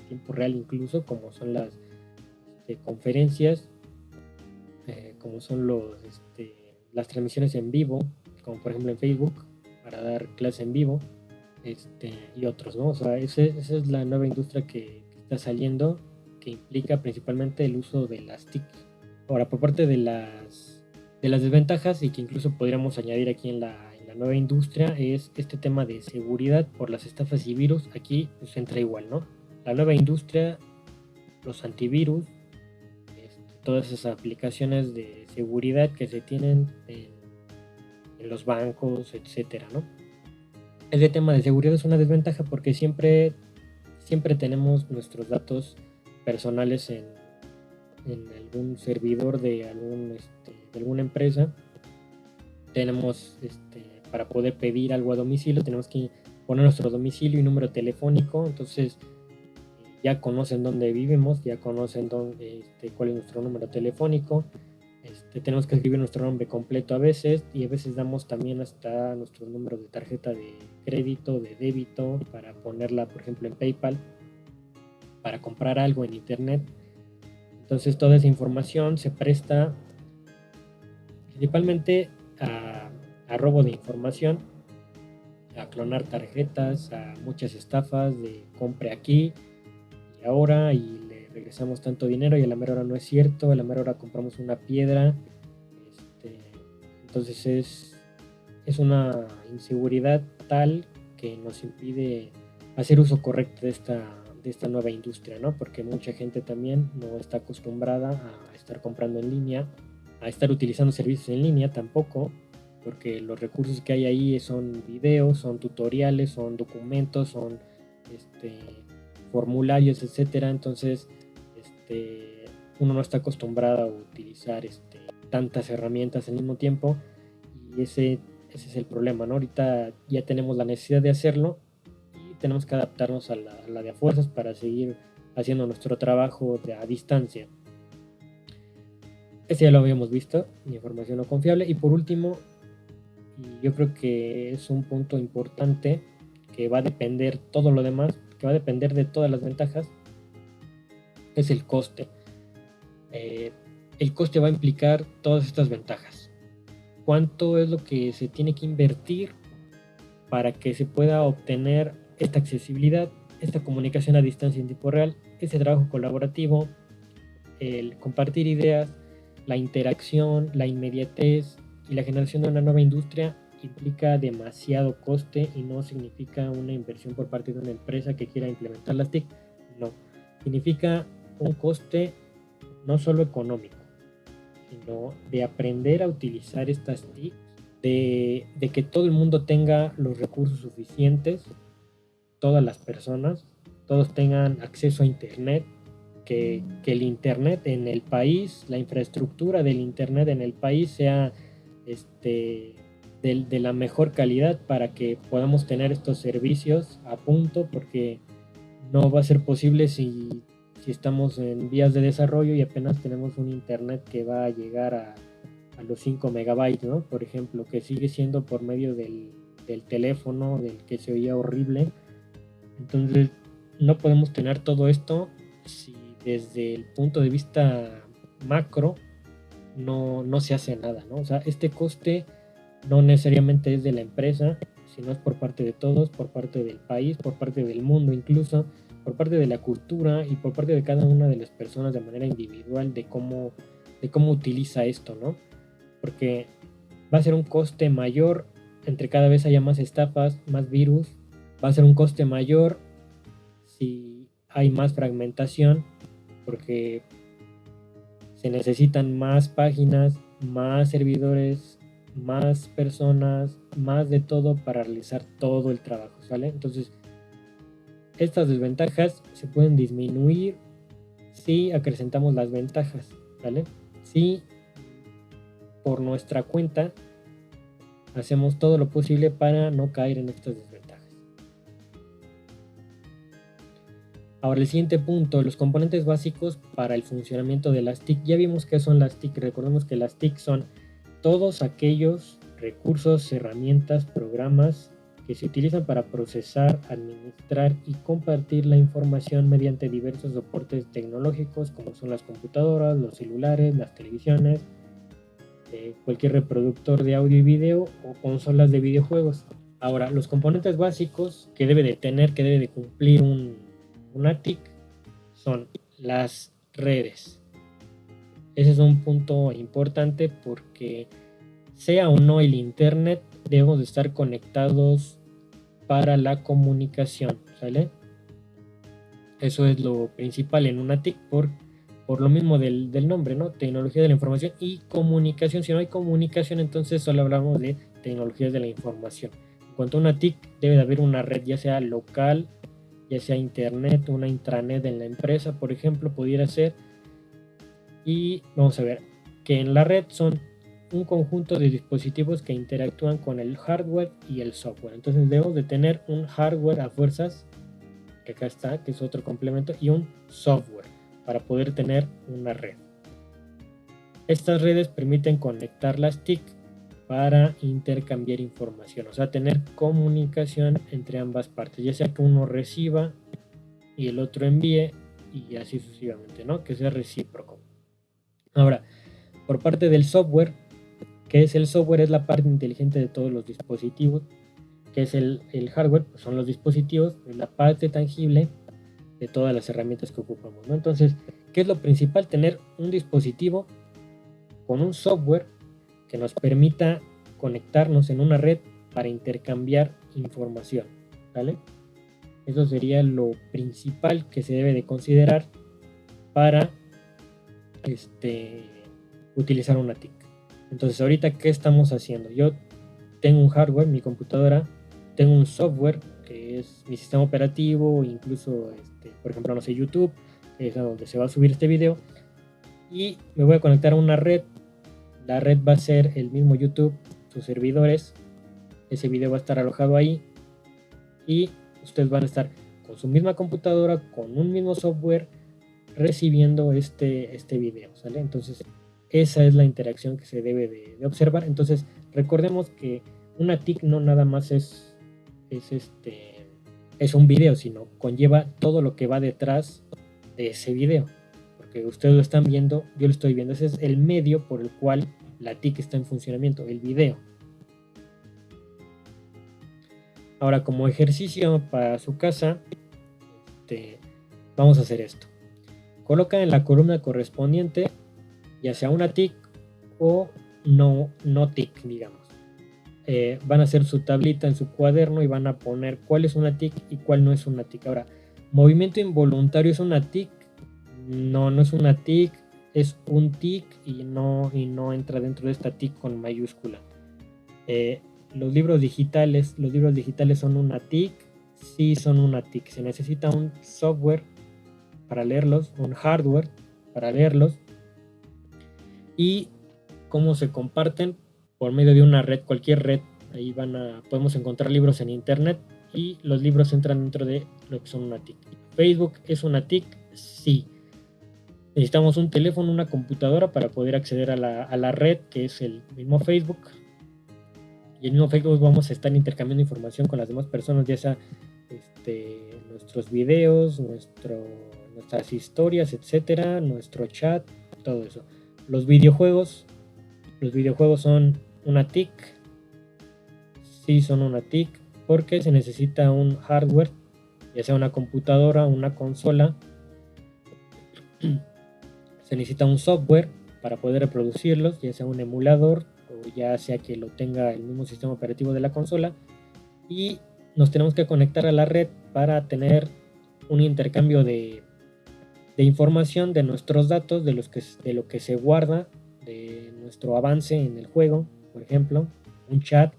tiempo real incluso, como son las conferencias, como son las transmisiones en vivo, como por ejemplo en Facebook, para dar clases en vivo, y otros, ¿no? O sea, esa es la nueva industria que está saliendo, que implica principalmente el uso de las TIC. Ahora, por parte de las desventajas, y que incluso podríamos añadir aquí en la nueva industria, es este tema de seguridad por las estafas y virus. Aquí pues entra igual, ¿no? La nueva industria, los antivirus, todas esas aplicaciones de seguridad que se tienen en los bancos, etcétera, ¿no? Ese tema de seguridad es una desventaja porque siempre tenemos nuestros datos personales en algún servidor de alguna empresa. Tenemos para poder pedir algo a domicilio, tenemos que poner nuestro domicilio y número telefónico. Entonces ya conocen dónde vivimos, ya conocen cuál es nuestro número telefónico. Tenemos que escribir nuestro nombre completo a veces, y a veces damos también hasta nuestros números de tarjeta de crédito, de débito, para ponerla, por ejemplo, en PayPal, para comprar algo en internet. Entonces toda esa información se presta principalmente a robo de información, a clonar tarjetas, a muchas estafas de compre aquí y ahora, y le regresamos tanto dinero, y a la mera hora no es cierto, a la mera hora compramos una piedra. Entonces es una inseguridad tal que nos impide hacer uso correcto de esta nueva industria, ¿no? Porque mucha gente también no está acostumbrada a estar comprando en línea, a estar utilizando servicios en línea tampoco, porque los recursos que hay ahí son videos, son tutoriales, son documentos, son formularios, etcétera. Entonces uno no está acostumbrado a utilizar tantas herramientas al mismo tiempo, y ese es el problema, ¿no? Ahorita ya tenemos la necesidad de hacerlo y tenemos que adaptarnos a la de a fuerzas para seguir haciendo nuestro trabajo a distancia. Este ya lo habíamos visto, información no confiable. Y por último, y yo creo que es un punto importante que va a depender todo lo demás, que va a depender de todas las ventajas, es el coste. El coste va a implicar todas estas ventajas. ¿Cuánto es lo que se tiene que invertir para que se pueda obtener esta accesibilidad, esta comunicación a distancia en tiempo real, ese trabajo colaborativo, el compartir ideas, la interacción, la inmediatez y la generación de una nueva industria? Implica demasiado coste y no significa una inversión por parte de una empresa que quiera implementar las TIC. No, significa un coste no solo económico, sino de aprender a utilizar estas TIC, de que todo el mundo tenga los recursos suficientes, todas las personas, todos tengan acceso a internet, que el internet en el país, la infraestructura del internet en el país sea de la mejor calidad, para que podamos tener estos servicios a punto, porque no va a ser posible si estamos en vías de desarrollo y apenas tenemos un internet que va a llegar a los 5 megabytes, ¿no? Por ejemplo, que sigue siendo por medio del teléfono, del que se oía horrible. Entonces no podemos tener todo esto si desde el punto de vista macro no se hace nada, ¿no? O sea, este coste no necesariamente es de la empresa, sino es por parte de todos, por parte del país, por parte del mundo, incluso por parte de la cultura y por parte de cada una de las personas de manera individual, de cómo utiliza esto, ¿no? Porque va a ser un coste mayor entre cada vez haya más estafas, más virus. Va a ser un coste mayor si hay más fragmentación, porque se necesitan más páginas, más servidores, más personas, más de todo para realizar todo el trabajo, ¿sale? Entonces, estas desventajas se pueden disminuir si acrecentamos las ventajas, ¿vale? Si por nuestra cuenta hacemos todo lo posible para no caer en estas desventajas. Ahora, el siguiente punto, los componentes básicos para el funcionamiento de las TIC. Ya vimos qué son las TIC. Recordemos que las TIC son todos aquellos recursos, herramientas, programas que se utilizan para procesar, administrar y compartir la información mediante diversos soportes tecnológicos, como son las computadoras, los celulares, las televisiones, cualquier reproductor de audio y video o consolas de videojuegos. Ahora, los componentes básicos que debe de tener, que debe de cumplir una TIC son las redes. Ese es un punto importante porque sea o no el internet, debemos de estar conectados para la comunicación, ¿sale? Eso es lo principal en una TIC por lo mismo del nombre, ¿no? Tecnología de la información y comunicación. Si no hay comunicación, entonces solo hablamos de tecnologías de la información. En cuanto a una TIC, debe de haber una red, ya sea local, ya sea internet, una intranet en la empresa, por ejemplo, pudiera ser. Y vamos a ver que en la red son un conjunto de dispositivos que interactúan con el hardware y el software. Entonces debemos de tener un hardware a fuerzas, que acá está, que es otro complemento, y un software para poder tener una red. Estas redes permiten conectar las TIC para intercambiar información, o sea, tener comunicación entre ambas partes, ya sea que uno reciba y el otro envíe y así sucesivamente, ¿no? Que sea recíproco. Ahora, por parte del software, ¿qué es el software? Es la parte inteligente de todos los dispositivos. ¿Qué es el hardware? Pues son los dispositivos, es la parte tangible de todas las herramientas que ocupamos, ¿no? Entonces, ¿qué es lo principal? Tener un dispositivo con un software que nos permita conectarnos en una red para intercambiar información, ¿vale? Eso sería lo principal que se debe de considerar para utilizar una TIC. Entonces, ahorita, ¿qué estamos haciendo? Yo tengo un hardware, mi computadora, tengo un software que es mi sistema operativo, incluso, por ejemplo, no sé, YouTube, que es a donde se va a subir este video, y me voy a conectar a una red. La red va a ser el mismo YouTube, sus servidores, ese video va a estar alojado ahí, y ustedes van a estar con su misma computadora, con un mismo software, recibiendo este video, ¿sale? Entonces, esa es la interacción que se debe de observar. Entonces, recordemos que una TIC no nada más es un video, sino conlleva todo lo que va detrás de ese video, porque ustedes lo están viendo, yo lo estoy viendo. Ese es el medio por el cual la TIC está en funcionamiento, el video. Ahora, como ejercicio para su casa, vamos a hacer esto. Coloca en la columna correspondiente ya sea una TIC o no TIC, digamos. Van a hacer su tablita en su cuaderno y van a poner cuál es una TIC y cuál no es una TIC. Ahora, movimiento involuntario es una TIC. No es una TIC, es un TIC y no entra dentro de esta TIC con mayúscula. Los libros digitales son una TIC, sí son una TIC. Se necesita un software para leerlos, un hardware para leerlos, y cómo se comparten por medio de una red, cualquier red. Ahí podemos encontrar libros en internet y los libros entran dentro de lo que son una TIC. Facebook es una TIC, sí. Necesitamos un teléfono, una computadora para poder acceder a la red, que es el mismo Facebook. Y en el mismo Facebook vamos a estar intercambiando información con las demás personas, ya sea nuestros videos, nuestras historias, etcétera, nuestro chat, todo eso. Los videojuegos son una TIC, sí son una TIC, porque se necesita un hardware, ya sea una computadora, una consola. Se necesita un software para poder reproducirlos, ya sea un emulador o ya sea que lo tenga el mismo sistema operativo de la consola, y nos tenemos que conectar a la red para tener un intercambio de información, de nuestros datos, de lo que se guarda, de nuestro avance en el juego, por ejemplo, un chat,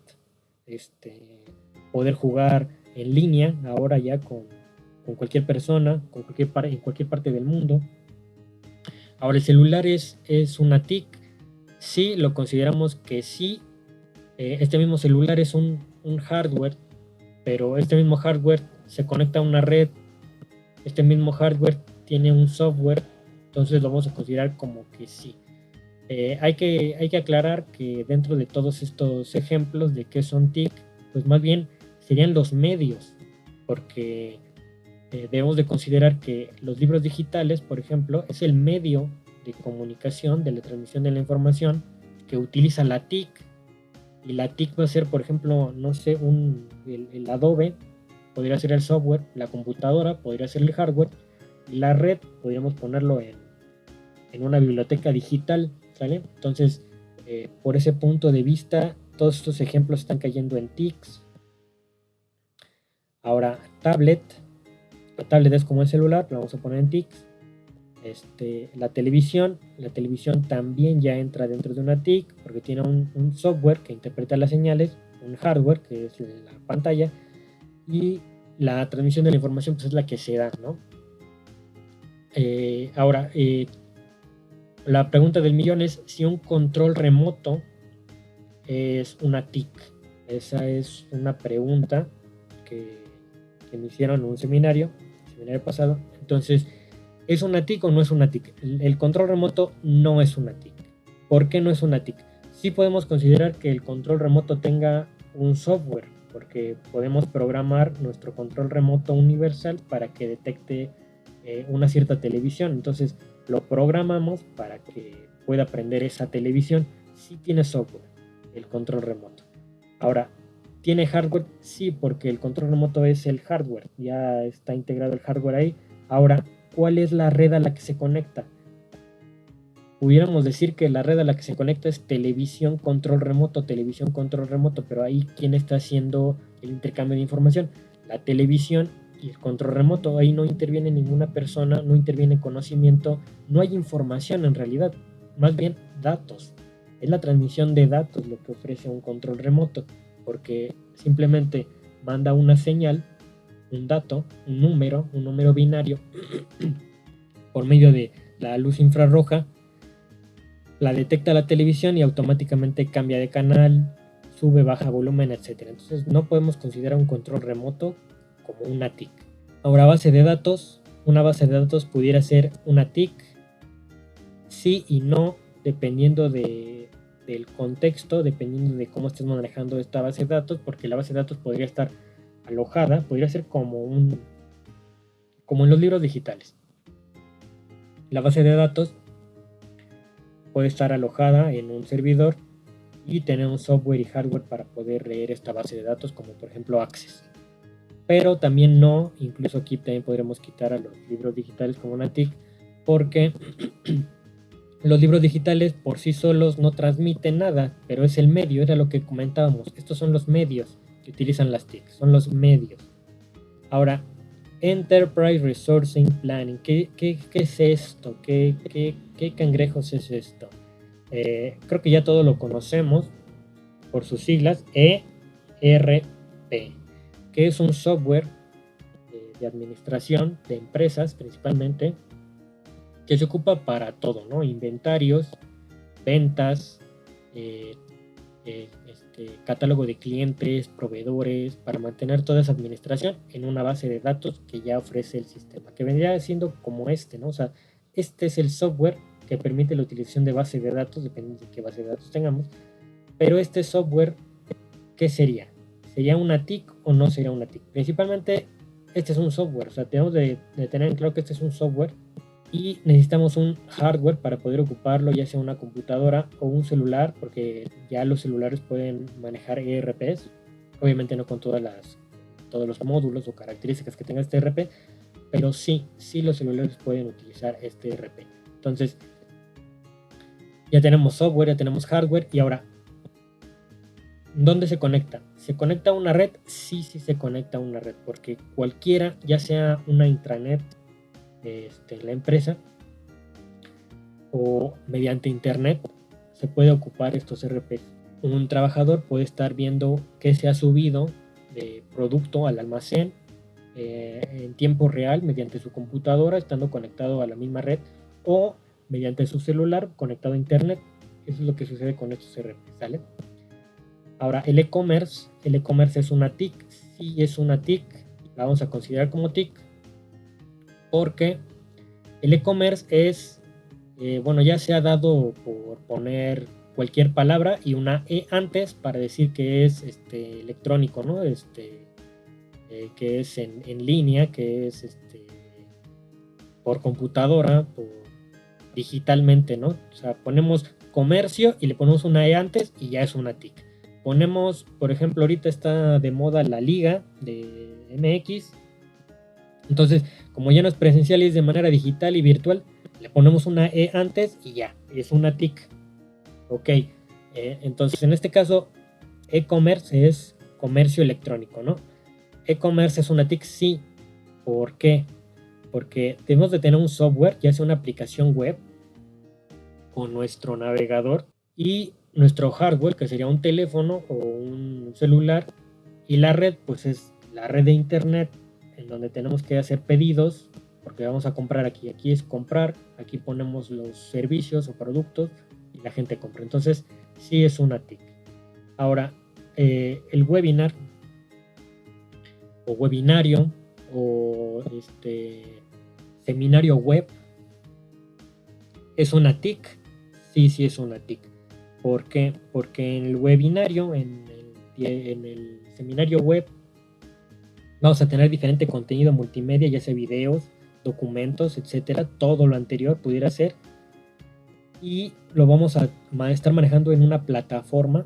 poder jugar en línea ahora ya con cualquier persona, en cualquier parte del mundo. Ahora, el celular es una TIC, sí, lo consideramos que sí. Este mismo celular es un hardware, pero este mismo hardware se conecta a una red, este mismo hardware tiene un software, entonces lo vamos a considerar como que sí. Hay que aclarar que dentro de todos estos ejemplos de qué son TIC, pues más bien serían los medios, porque debemos de considerar que los libros digitales, por ejemplo, es el medio de comunicación, de la transmisión de la información que utiliza la TIC, y la TIC va a ser, por ejemplo, no sé, el Adobe, podría ser el software, la computadora podría ser el hardware, y la red podríamos ponerlo en una biblioteca digital, ¿sale? Entonces, por ese punto de vista, todos estos ejemplos están cayendo en TICs. Ahora, tablet. La tablet es como el celular, lo vamos a poner en TICs. La televisión también ya entra dentro de una TIC porque tiene un software que interpreta las señales, un hardware que es la pantalla, y la transmisión de la información pues es la que se da, ¿no? Ahora, la pregunta del millón es si un control remoto es una TIC. Esa es una pregunta que me hicieron en un seminario pasado. Entonces, ¿es una TIC o no es una TIC? El control remoto no es una TIC. ¿Por qué no es una TIC? Sí podemos considerar que el control remoto tenga un software, porque podemos programar nuestro control remoto universal para que detecte una cierta televisión. Entonces, lo programamos para que pueda prender esa televisión. Sí tiene software, el control remoto. Ahora, ¿tiene hardware? Sí, porque el control remoto es el hardware, ya está integrado el hardware ahí. Ahora, ¿cuál es la red a la que se conecta? Pudiéramos decir que la red a la que se conecta es televisión control remoto, pero ahí ¿quién está haciendo el intercambio de información? La televisión y el control remoto. Ahí no interviene ninguna persona, no interviene conocimiento, no hay información en realidad, más bien datos. Es la transmisión de datos lo que ofrece un control remoto, porque simplemente manda una señal, un dato, un número binario por medio de la luz infrarroja, la detecta la televisión y automáticamente cambia de canal, sube, baja volumen, etc. Entonces no podemos considerar un control remoto como una TIC. Ahora, base de datos. Una base de datos pudiera ser una TIC, sí y no, dependiendo del contexto, dependiendo de cómo estés manejando esta base de datos, porque la base de datos podría estar alojada, podría ser como en los libros digitales. La base de datos puede estar alojada en un servidor y tener un software y hardware para poder leer esta base de datos, como por ejemplo Access. Pero también no, incluso aquí también podremos quitar a los libros digitales como una TIC, porque los libros digitales por sí solos no transmiten nada, pero es el medio, era lo que comentábamos. Estos son los medios que utilizan las TIC, son los medios. Ahora, Enterprise Resourcing Planning, ¿qué es esto? ¿Qué cangrejos es esto? Creo que ya todos lo conocemos por sus siglas, ERP, que es un software de administración de empresas principalmente, que se ocupa para todo, ¿no? Inventarios, ventas, catálogo de clientes, proveedores, para mantener toda esa administración en una base de datos que ya ofrece el sistema, que vendría siendo como ¿no? O sea, este es el software que permite la utilización de base de datos, dependiendo de qué base de datos tengamos, pero este software, ¿qué sería? ¿Sería una TIC o no sería una TIC? Principalmente, este es un software, o sea, tenemos de tener en claro que este es un software y necesitamos un hardware para poder ocuparlo, ya sea una computadora o un celular, porque ya los celulares pueden manejar ERPs, obviamente no con todos los módulos o características que tenga este ERP, pero sí los celulares pueden utilizar este ERP. Entonces, ya tenemos software, ya tenemos hardware, y ahora, ¿dónde se conecta? ¿Se conecta a una red? Sí se conecta a una red, porque cualquiera, ya sea una intranet, la empresa, o mediante internet, se puede ocupar estos RPs. Un trabajador puede estar viendo qué se ha subido de producto al almacén en tiempo real mediante su computadora, estando conectado a la misma red, o mediante su celular conectado a internet. Eso es lo que sucede con estos RPs, ¿sale? Ahora, el e-commerce es una TIC. Sí es una TIC, la vamos a considerar como TIC, porque el e-commerce es, ya se ha dado por poner cualquier palabra y una E antes para decir que es electrónico, ¿no? Que es en línea, que es por computadora, digitalmente, ¿no? O sea, ponemos comercio y le ponemos una E antes y ya es una TIC. Ponemos, por ejemplo, ahorita está de moda la liga de MX. Entonces, como ya no es presencial y es de manera digital y virtual, le ponemos una E antes y ya, es una TIC. Ok, entonces en este caso, e-commerce es comercio electrónico, ¿no? E-commerce es una TIC, sí. ¿Por qué? Porque debemos de tener un software, ya sea una aplicación web, con nuestro navegador y nuestro hardware, que sería un teléfono o un celular, y la red, pues es la red de internet en donde tenemos que hacer pedidos, porque vamos a comprar aquí. Aquí es comprar, aquí ponemos los servicios o productos y la gente compra. Entonces, sí es una TIC. Ahora, el webinar o webinario o seminario web es una TIC. Sí es una TIC. ¿Por qué? Porque en el webinario, en el seminario web, vamos a tener diferente contenido multimedia, ya sea videos, documentos, etcétera. Todo lo anterior pudiera ser. Y lo vamos a estar manejando en una plataforma.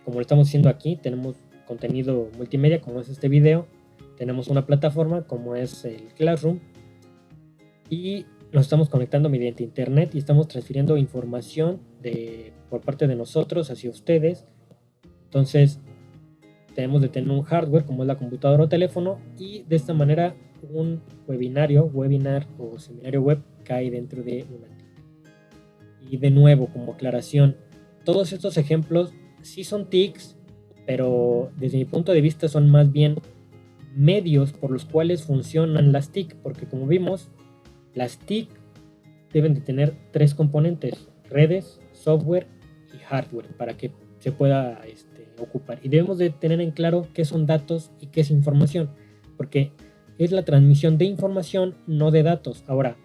Como lo estamos haciendo aquí, tenemos contenido multimedia, como es este video. Tenemos una plataforma, como es el Classroom. Y nos estamos conectando mediante internet y estamos transfiriendo información por parte de nosotros hacia ustedes. Entonces tenemos de tener un hardware como es la computadora o teléfono, y de esta manera un webinar o seminario web cae dentro de una TIC. Y de nuevo, como aclaración, todos estos ejemplos sí son TICs, pero desde mi punto de vista son más bien medios por los cuales funcionan las TIC, porque como vimos, las TIC deben de tener 3 componentes: redes, software y hardware, para que se pueda ocupar. Y debemos de tener en claro qué son datos y qué es información, porque es la transmisión de información, no de datos. Ahora,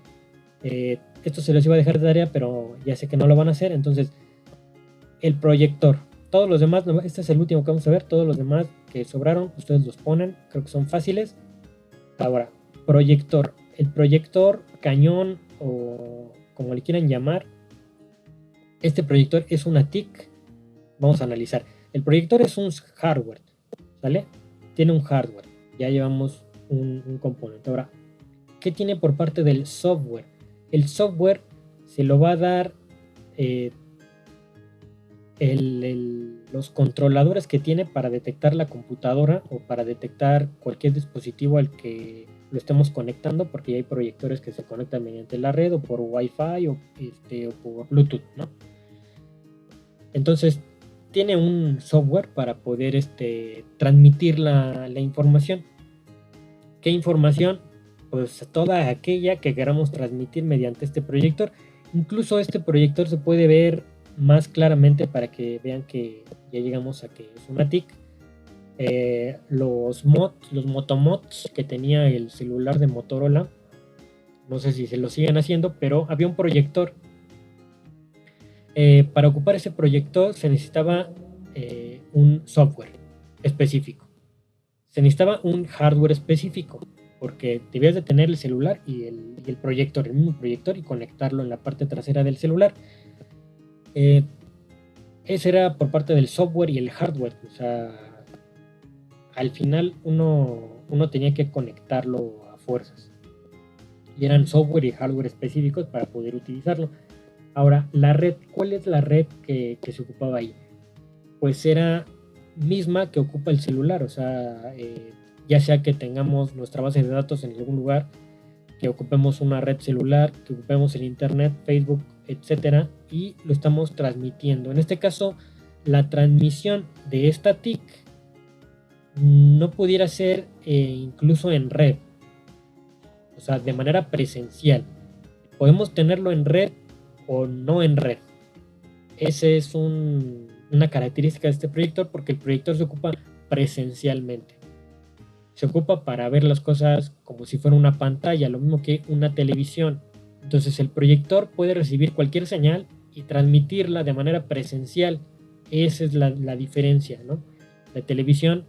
esto se les iba a dejar de tarea, pero ya sé que no lo van a hacer. Entonces, el proyector. Todos los demás, este es el último que vamos a ver. Todos los demás que sobraron, ustedes los ponen. Creo que son fáciles. Ahora, proyector. El proyector, cañón o como le quieran llamar, este proyector es una TIC. Vamos a analizar. El proyector es un hardware, ¿sale? Tiene un hardware. Ya llevamos un componente. Ahora, ¿qué tiene por parte del software? El software se lo va a dar los controladores que tiene para detectar la computadora o para detectar cualquier dispositivo al que lo estemos conectando, porque hay proyectores que se conectan mediante la red o por Wi-Fi o por Bluetooth, ¿no? Entonces tiene un software para poder transmitir la información. ¿Qué información? Pues toda aquella que queramos transmitir mediante este proyector. Incluso este proyector se puede ver más claramente para que vean que ya llegamos a que es una TIC. Los motomods que tenía el celular de Motorola, no sé si se lo siguen haciendo, pero había un proyector. Para ocupar ese proyector se necesitaba un software específico, se necesitaba un hardware específico, porque debías de tener el celular y el proyector, el mismo proyector, y conectarlo en la parte trasera del celular. Ese era por parte del software y el hardware. O sea, al final uno tenía que conectarlo a fuerzas, y eran software y hardware específicos para poder utilizarlo. Ahora, la red, ¿cuál es la red que se ocupaba ahí? Pues era misma que ocupa el celular. O sea, ya sea que tengamos nuestra base de datos en algún lugar, que ocupemos una red celular, que ocupemos el internet, Facebook, etcétera, y lo estamos transmitiendo. En este caso, la transmisión de esta TIC no pudiera ser incluso en red, o sea, de manera presencial. Podemos tenerlo en red o no en red. Esa es una característica de este proyector, porque el proyector se ocupa presencialmente. Se ocupa para ver las cosas como si fuera una pantalla, lo mismo que una televisión. Entonces el proyector puede recibir cualquier señal y transmitirla de manera presencial. Esa es la diferencia, ¿no? La televisión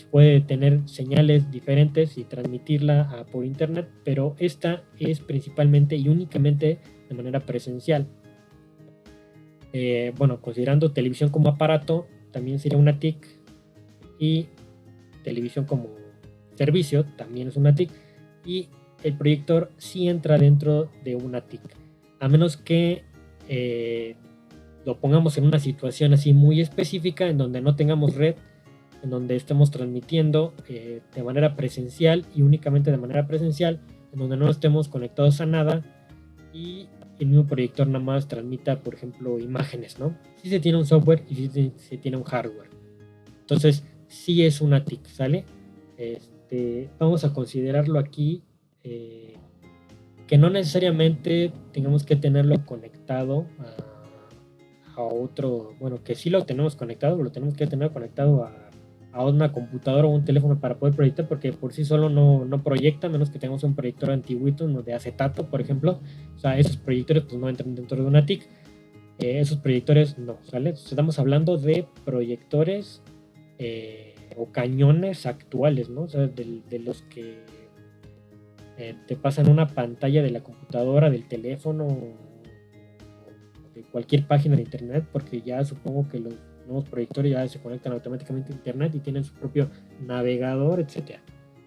puede tener señales diferentes y transmitirla por internet, pero esta es principalmente y únicamente de manera presencial. Bueno, considerando televisión como aparato, también sería una TIC, y televisión como servicio también es una TIC, y el proyector sí entra dentro de una TIC, a menos que lo pongamos en una situación así muy específica en donde no tengamos red, en donde estemos transmitiendo de manera presencial y únicamente de manera presencial, en donde no estemos conectados a nada y el mismo proyector nada más transmita, por ejemplo, imágenes, ¿no? Sí se tiene un software y sí se tiene un hardware. Entonces, sí es una TIC, ¿sale? Vamos a considerarlo aquí que no necesariamente tengamos que tenerlo conectado a otro, bueno, que sí lo tenemos conectado, pero lo tenemos que tener conectado a una computadora o un teléfono para poder proyectar, porque por sí solo no proyecta, a menos que tengamos un proyector antiguito, uno de acetato, por ejemplo. O sea, esos proyectores pues no entran dentro de una TIC. Esos proyectores no, ¿sale? Estamos hablando de proyectores o cañones actuales, ¿no? O sea, de los que te pasan una pantalla de la computadora, del teléfono, de cualquier página de internet, porque ya supongo que los nuevos proyectores ya se conectan automáticamente a internet y tienen su propio navegador, etcétera.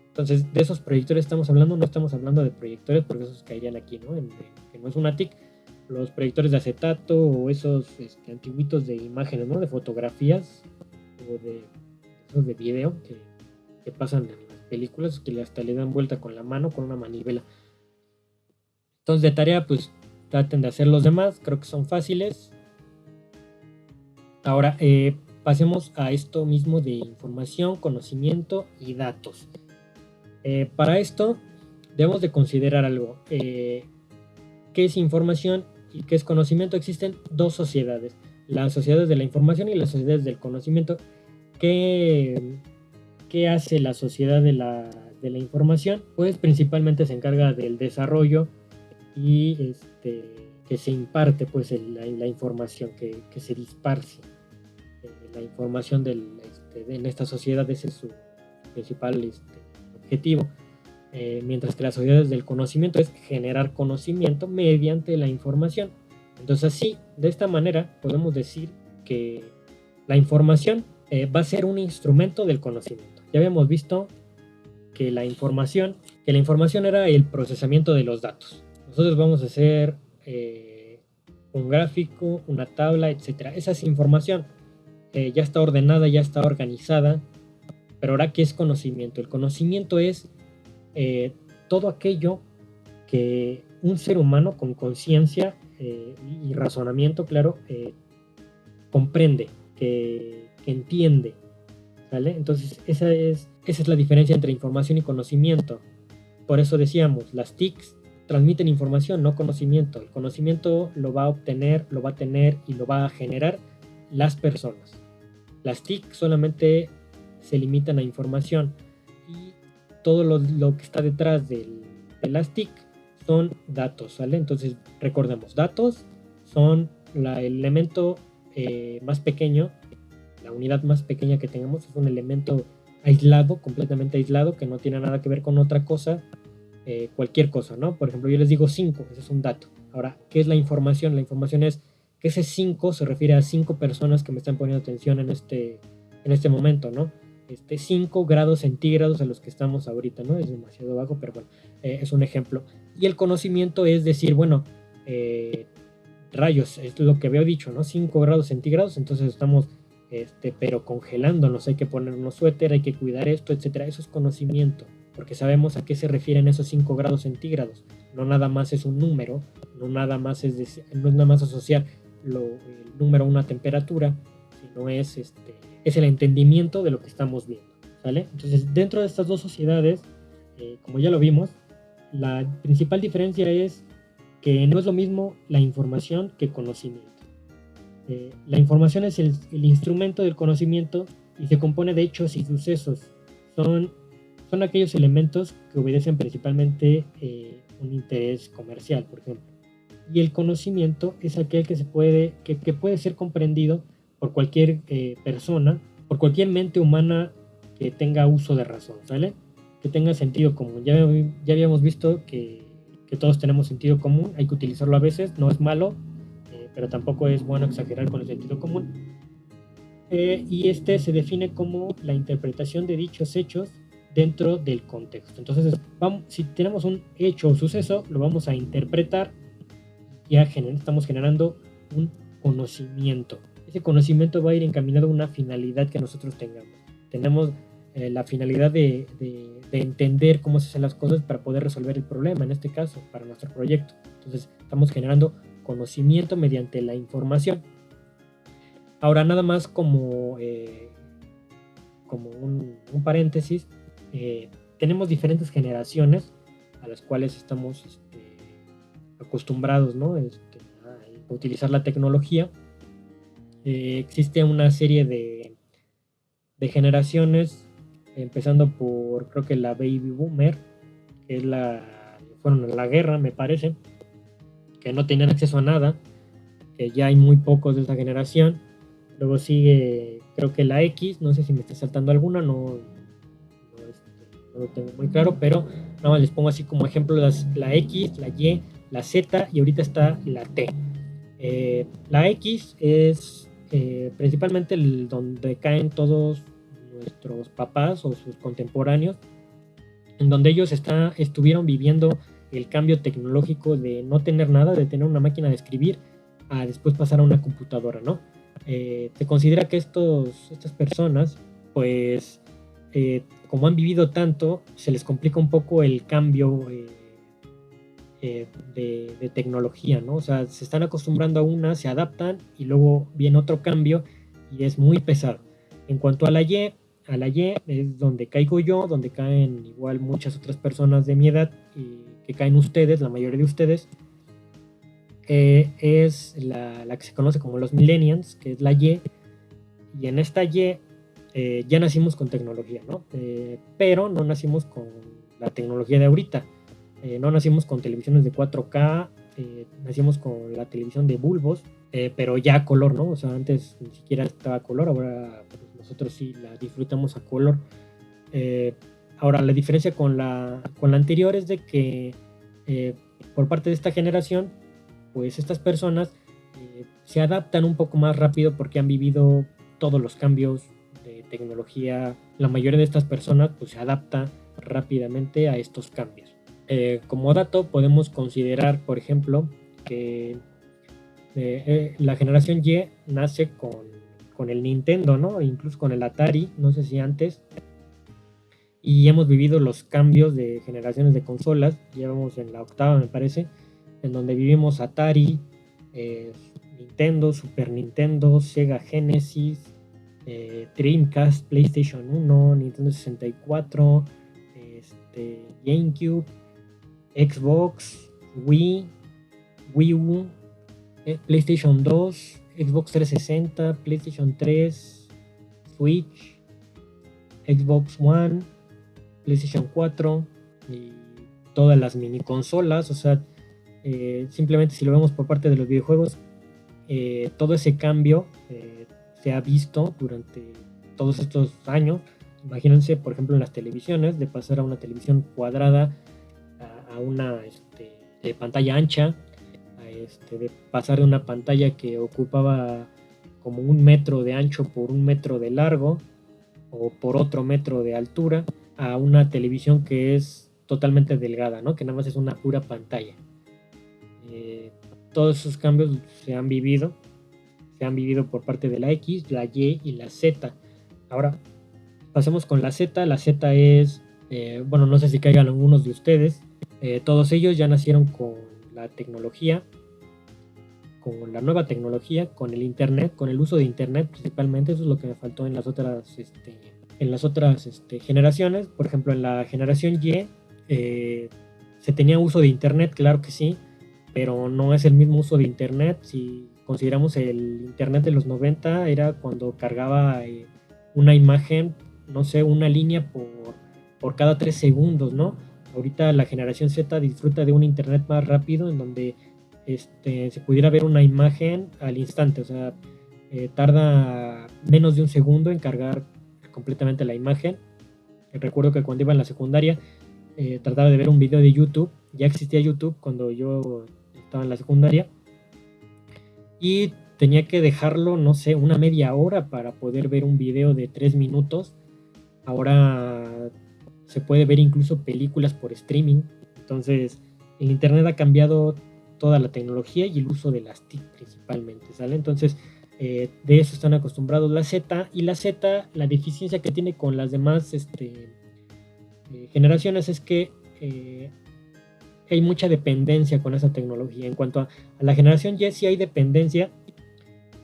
Entonces, de esos proyectores estamos hablando, no estamos hablando de proyectores porque esos caerían aquí, ¿no? Que no es una TIC. Los proyectores de acetato o esos antiguitos de imágenes, ¿no? De fotografías o de esos de video que pasan en las películas, que hasta le dan vuelta con la mano, con una manivela. Entonces, de tarea, pues traten de hacer los demás, creo que son fáciles. Ahora, pasemos a esto mismo de información, conocimiento y datos. Para esto, debemos de considerar algo. ¿Qué es información y qué es conocimiento? Existen dos sociedades, las sociedades de la información y las sociedades del conocimiento. ¿Qué hace la sociedad de la información? Pues principalmente se encarga del desarrollo y que se imparte pues la información, que se disparce la información en esta sociedad. Ese es su principal objetivo. Mientras que las sociedades del conocimiento es generar conocimiento mediante la información. Entonces así, de esta manera, podemos decir que la información va a ser un instrumento del conocimiento. Ya habíamos visto que la información era el procesamiento de los datos. Nosotros vamos a hacer un gráfico, una tabla, etc. Esa es información. Ya está ordenada, ya está organizada. Pero ahora, ¿qué es conocimiento? El conocimiento es todo aquello que un ser humano con conciencia y razonamiento, claro, comprende, que entiende, ¿vale? Entonces esa es la diferencia entre información y conocimiento. Por eso decíamos, las TICs transmiten información, no conocimiento. El conocimiento lo va a obtener, lo va a tener y lo va a generar las personas. Las TIC solamente se limitan a información, y todo lo que está detrás de las TIC son datos, ¿vale? Entonces recordemos, datos son el elemento más pequeño, la unidad más pequeña que tengamos, es un elemento aislado, completamente aislado, que no tiene nada que ver con otra cosa, cualquier cosa, ¿no? Por ejemplo, yo les digo 5, ese es un dato. Ahora, ¿qué es la información? La información es que ese 5 se refiere a 5 personas que me están poniendo atención en este momento, ¿no? 5 grados centígrados a los que estamos ahorita, ¿no? Es demasiado bajo, pero bueno, es un ejemplo. Y el conocimiento es decir, bueno, rayos, es lo que había dicho, ¿no? 5 grados centígrados, entonces estamos, pero congelándonos, hay que ponernos suéter, hay que cuidar esto, etcétera. Eso es conocimiento, porque sabemos a qué se refieren esos 5 grados centígrados. No nada más es un número, no nada más es nada más asociar el número a una temperatura, sino es el entendimiento de lo que estamos viendo, ¿vale? Entonces, dentro de estas dos sociedades, como ya lo vimos, la principal diferencia es que no es lo mismo la información que conocimiento. La información es el instrumento del conocimiento y se compone de hechos y sucesos. Son aquellos elementos que obedecen principalmente un interés comercial, por ejemplo. Y el conocimiento es aquel que puede ser comprendido por cualquier persona, por cualquier mente humana que tenga uso de razón, ¿sale? Que tenga sentido común. Ya habíamos visto que todos tenemos sentido común, hay que utilizarlo a veces, no es malo, pero tampoco es bueno exagerar con el sentido común. Y este se define como la interpretación de dichos hechos dentro del contexto. Entonces, si tenemos un hecho o suceso, lo vamos a interpretar, ya estamos generando un conocimiento. Ese conocimiento va a ir encaminado a una finalidad que nosotros tengamos. Tenemos la finalidad de entender cómo se hacen las cosas para poder resolver el problema, en este caso, para nuestro proyecto. Entonces, estamos generando conocimiento mediante la información. Ahora, nada más como un paréntesis, tenemos diferentes generaciones a las cuales estamos acostumbrados, ¿no? A utilizar la tecnología. Existe una serie de generaciones, empezando por, creo que la Baby Boomer, que es fueron a la guerra, me parece, que no tenían acceso a nada, que ya hay muy pocos de esa generación. Luego sigue, creo que la X, no sé si me está saltando alguna, no lo tengo muy claro, pero nada más les pongo así como ejemplo la X, la Y, la Z y ahorita está la T. La X es principalmente donde caen todos nuestros papás o sus contemporáneos, en donde ellos estuvieron viviendo el cambio tecnológico de no tener nada, de tener una máquina de escribir, a después pasar a una computadora, ¿no? Se considera que estas personas, pues, como han vivido tanto, se les complica un poco el cambio de tecnología, ¿no? O sea, se están acostumbrando a una, se adaptan y luego viene otro cambio y es muy pesado. En cuanto a la Y es donde caigo yo, donde caen igual muchas otras personas de mi edad y que caen ustedes, la mayoría de ustedes. Es la que se conoce como los millennials, que es la Y, y en esta Y ya nacimos con tecnología, ¿no? Pero no nacimos con la tecnología de ahorita, no nacimos con televisiones de 4K, nacimos con la televisión de bulbos, pero ya a color, ¿no? O sea, antes ni siquiera estaba a color, ahora pues, nosotros sí la disfrutamos a color. Ahora, la diferencia con la anterior es de que por parte de esta generación, pues estas personas se adaptan un poco más rápido porque han vivido todos los cambios de tecnología. La mayoría de estas personas pues se adapta rápidamente a estos cambios. Como dato podemos considerar, por ejemplo, que la generación Y nace con el Nintendo, ¿no? Incluso con el Atari, no sé si antes. Y hemos vivido los cambios de generaciones de consolas. Llevamos en la octava, me parece, en donde vivimos Atari, Nintendo, Super Nintendo, Sega Genesis, Dreamcast, PlayStation 1, Nintendo 64, GameCube, Xbox, Wii U, PlayStation 2, Xbox 360, PlayStation 3, Switch, Xbox One, PlayStation 4 y todas las mini consolas. O sea, simplemente si lo vemos por parte de los videojuegos, todo ese cambio se ha visto durante todos estos años. Imagínense, por ejemplo, en las televisiones, de pasar a una televisión cuadrada a una de pantalla ancha, de pasar de una pantalla que ocupaba como 1 metro de ancho por 1 metro de largo o por otro metro de altura, a una televisión que es totalmente delgada, ¿no? Que nada más es una pura pantalla. Todos esos cambios se han vivido por parte de la X, la Y y la Z. Ahora pasemos con la Z. La Z es, bueno, no sé si caigan algunos de ustedes, todos ellos ya nacieron con la tecnología, con la nueva tecnología, con el internet, con el uso de internet principalmente. Eso es lo que me faltó en las otras generaciones. Por ejemplo, en la generación Y se tenía uso de internet, claro que sí, pero no es el mismo uso de internet. Si consideramos el internet de los 90, era cuando cargaba una imagen, no sé, una línea por cada 3 segundos, ¿no? Ahorita la generación Z disfruta de un internet más rápido, en donde se pudiera ver una imagen al instante. O sea, tarda menos de 1 segundo en cargar completamente la imagen. Recuerdo que cuando iba en la secundaria trataba de ver un video de YouTube. Ya existía YouTube cuando yo estaba en la secundaria, y tenía que dejarlo, no sé, una media hora para poder ver un video de 3 minutos. Ahora se puede ver incluso películas por streaming. Entonces, el internet ha cambiado toda la tecnología y el uso de las TIC principalmente, ¿sale? Entonces, de eso están acostumbrados la Z, y la Z, la deficiencia que tiene con las demás generaciones es que hay mucha dependencia con esa tecnología. En cuanto a la generación Y, sí hay dependencia,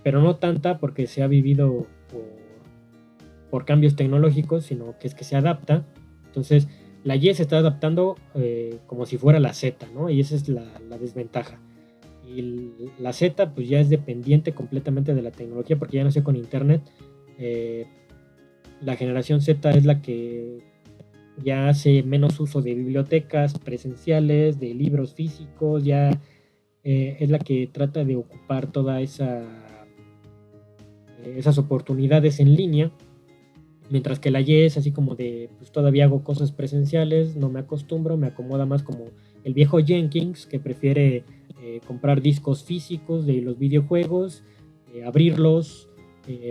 pero no tanta porque se ha vivido por cambios tecnológicos, sino que es que se adapta. Entonces, la Y se está adaptando como si fuera la Z, ¿no? Y esa es la desventaja. Y la Z, pues ya es dependiente completamente de la tecnología porque ya nació con internet. La generación Z es la que ya hace menos uso de bibliotecas presenciales, de libros físicos, ya es la que trata de ocupar toda esas oportunidades en línea, mientras que la Y es así como de, pues todavía hago cosas presenciales, no me acostumbro, me acomoda más como el viejo Jenkins, que prefiere comprar discos físicos de los videojuegos, abrirlos,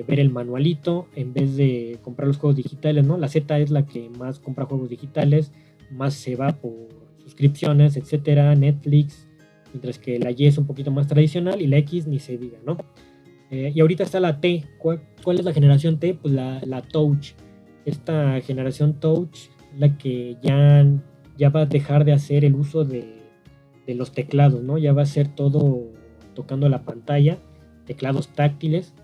ver el manualito, en vez de comprar los juegos digitales, ¿no? La Z es la que más compra juegos digitales, más se va por suscripciones, etcétera, Netflix, mientras que la Y es un poquito más tradicional y la X ni se diga, ¿no? Y ahorita está la T. ¿Cuál es la generación T? Pues la Touch. Esta generación Touch es la que ya va a dejar de hacer el uso de los teclados, ¿no? Ya va a ser todo tocando la pantalla, teclados táctiles.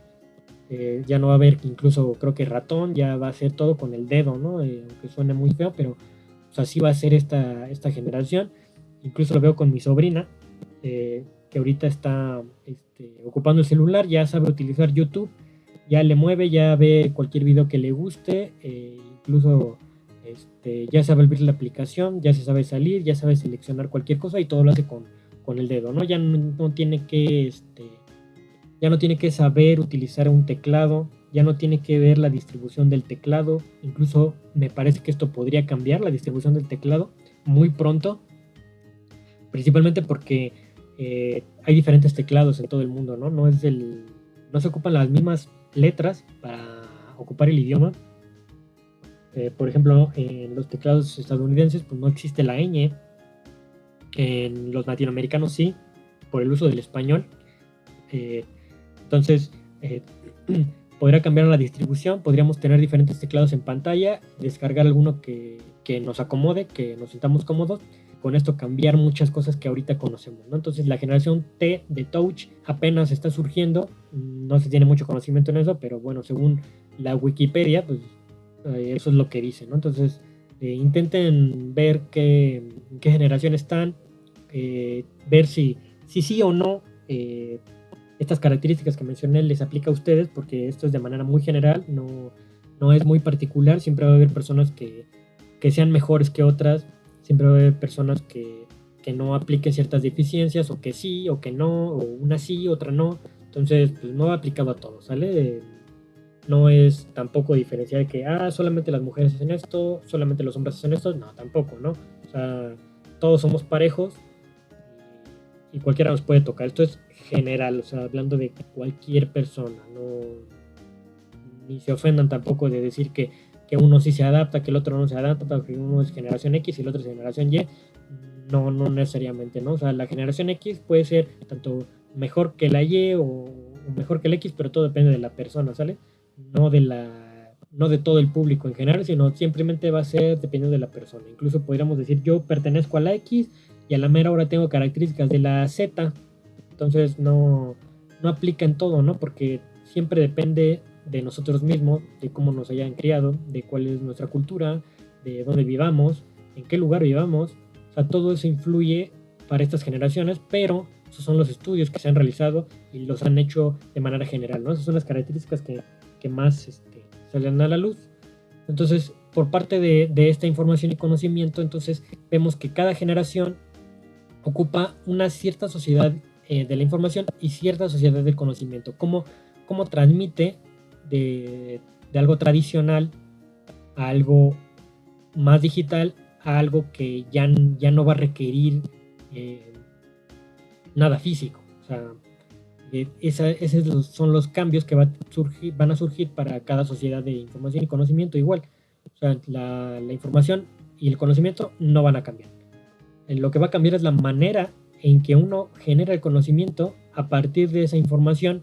Ya no va a haber incluso, creo que ratón, ya va a ser todo con el dedo, ¿no? Aunque suene muy feo, pero pues, así va a ser esta generación. Incluso lo veo con mi sobrina, que ahorita está ocupando el celular, ya sabe utilizar YouTube, ya le mueve, ya ve cualquier video que le guste, incluso ya sabe abrir la aplicación, ya se sabe salir, ya sabe seleccionar cualquier cosa y todo lo hace con el dedo, ¿no? Ya no tiene que ya no tiene que saber utilizar un teclado, ya no tiene que ver la distribución del teclado. Incluso me parece que esto podría cambiar la distribución del teclado muy pronto, principalmente porque hay diferentes teclados en todo el mundo, ¿no? No se ocupan las mismas letras para ocupar el idioma. Por ejemplo, en los teclados estadounidenses pues no existe la ñ, en los latinoamericanos sí, por el uso del español. Entonces, podría cambiar la distribución, podríamos tener diferentes teclados en pantalla, descargar alguno que nos acomode, que nos sintamos cómodos, con esto cambiar muchas cosas que ahorita conocemos, ¿no? Entonces la generación T de Touch apenas está surgiendo, no se tiene mucho conocimiento en eso, pero bueno, según la Wikipedia, pues eso es lo que dice, ¿no? Entonces intenten ver en qué generación están, ver si sí o no estas características que mencioné les aplica a ustedes, porque esto es de manera muy general, no es muy particular, siempre va a haber personas que sean mejores que otras, siempre va a haber personas que no apliquen ciertas deficiencias, o que sí, o que no, o una sí, otra no, entonces pues no va aplicado a todos, ¿sale? No es tampoco diferenciar de que, solamente las mujeres hacen esto, solamente los hombres hacen esto, no, tampoco, ¿no? O sea, todos somos parejos y cualquiera nos puede tocar. Esto es general, o sea, hablando de cualquier persona, no, ni se ofendan tampoco de decir que uno sí se adapta, que el otro no se adapta, porque uno es generación X y el otro es generación Y. No necesariamente, ¿no? O sea, la generación X puede ser tanto mejor que la Y o mejor que el X, pero todo depende de la persona, ¿sale? No de todo el público en general, sino simplemente va a ser dependiendo de la persona. Incluso podríamos decir, yo pertenezco a la X y a la mera hora tengo características de la Z. Entonces no aplica en todo, ¿no? Porque siempre depende de nosotros mismos, de cómo nos hayan criado, de cuál es nuestra cultura, de dónde vivamos, en qué lugar vivamos. O sea, todo eso influye para estas generaciones, pero esos son los estudios que se han realizado y los han hecho de manera general, ¿no? Esas son las características que más salen a la luz. Entonces, por parte de esta información y conocimiento, entonces vemos que cada generación ocupa una cierta sociedad de la información y cierta sociedad del conocimiento. ¿Cómo transmite de algo tradicional a algo más digital, a algo que ya no va a requerir nada físico? O sea, Esos son los cambios que van a surgir para cada sociedad de información y conocimiento igual. O sea, la información y el conocimiento no van a cambiar. Lo que va a cambiar es la manera en que uno genera el conocimiento a partir de esa información,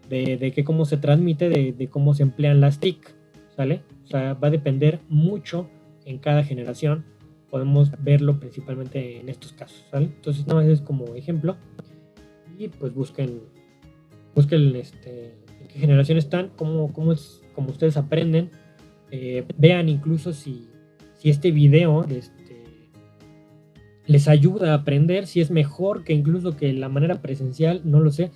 de que cómo se transmite, de cómo se emplean las TIC, ¿sale? O sea, va a depender mucho en cada generación. Podemos verlo principalmente en estos casos, ¿sale? Entonces, nada más es como ejemplo. Y pues busquen en qué generación están, cómo ustedes aprenden. Vean incluso si este video les ayuda a aprender, si es mejor que incluso que la manera presencial, no lo sé,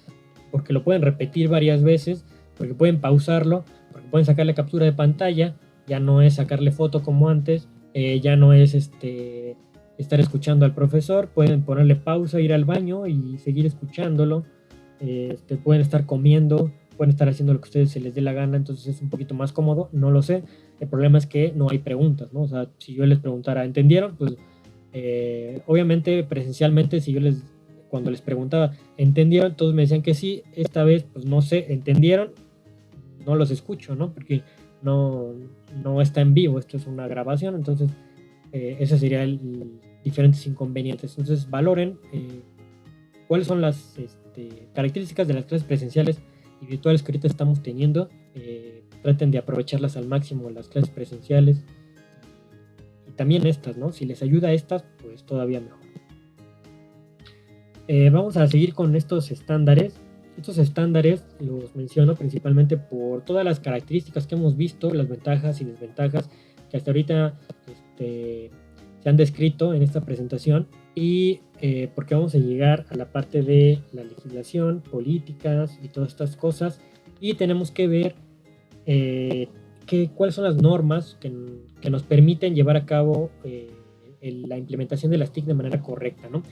porque lo pueden repetir varias veces, porque pueden pausarlo, porque pueden sacarle captura de pantalla, ya no es sacarle foto como antes, ya no es estar escuchando al profesor, pueden ponerle pausa, ir al baño y seguir escuchándolo. Pueden estar comiendo, pueden estar haciendo lo que a ustedes se les dé la gana, entonces es un poquito más cómodo, no lo sé. El problema es que no hay preguntas, ¿no? O sea, si yo les preguntara, ¿entendieron? Pues obviamente presencialmente, cuando les preguntaba, ¿entendieron? Todos me decían que sí. Esta vez, pues no sé, ¿entendieron? No los escucho, ¿no? Porque no está en vivo, esto es una grabación, entonces ese sería el diferentes inconvenientes. Entonces valoren cuáles son las características de las clases presenciales y virtuales que ahorita estamos teniendo. Traten de aprovecharlas al máximo, las clases presenciales y también estas, ¿no? Si les ayuda a estas, pues todavía mejor. Vamos a seguir con estos estándares. Estos estándares los menciono principalmente por todas las características que hemos visto, las ventajas y desventajas que hasta ahorita se han descrito en esta presentación, y porque vamos a llegar a la parte de la legislación, políticas y todas estas cosas, y tenemos que ver cuáles son las normas que nos permiten llevar a cabo la implementación de las TIC de manera correcta, ¿no?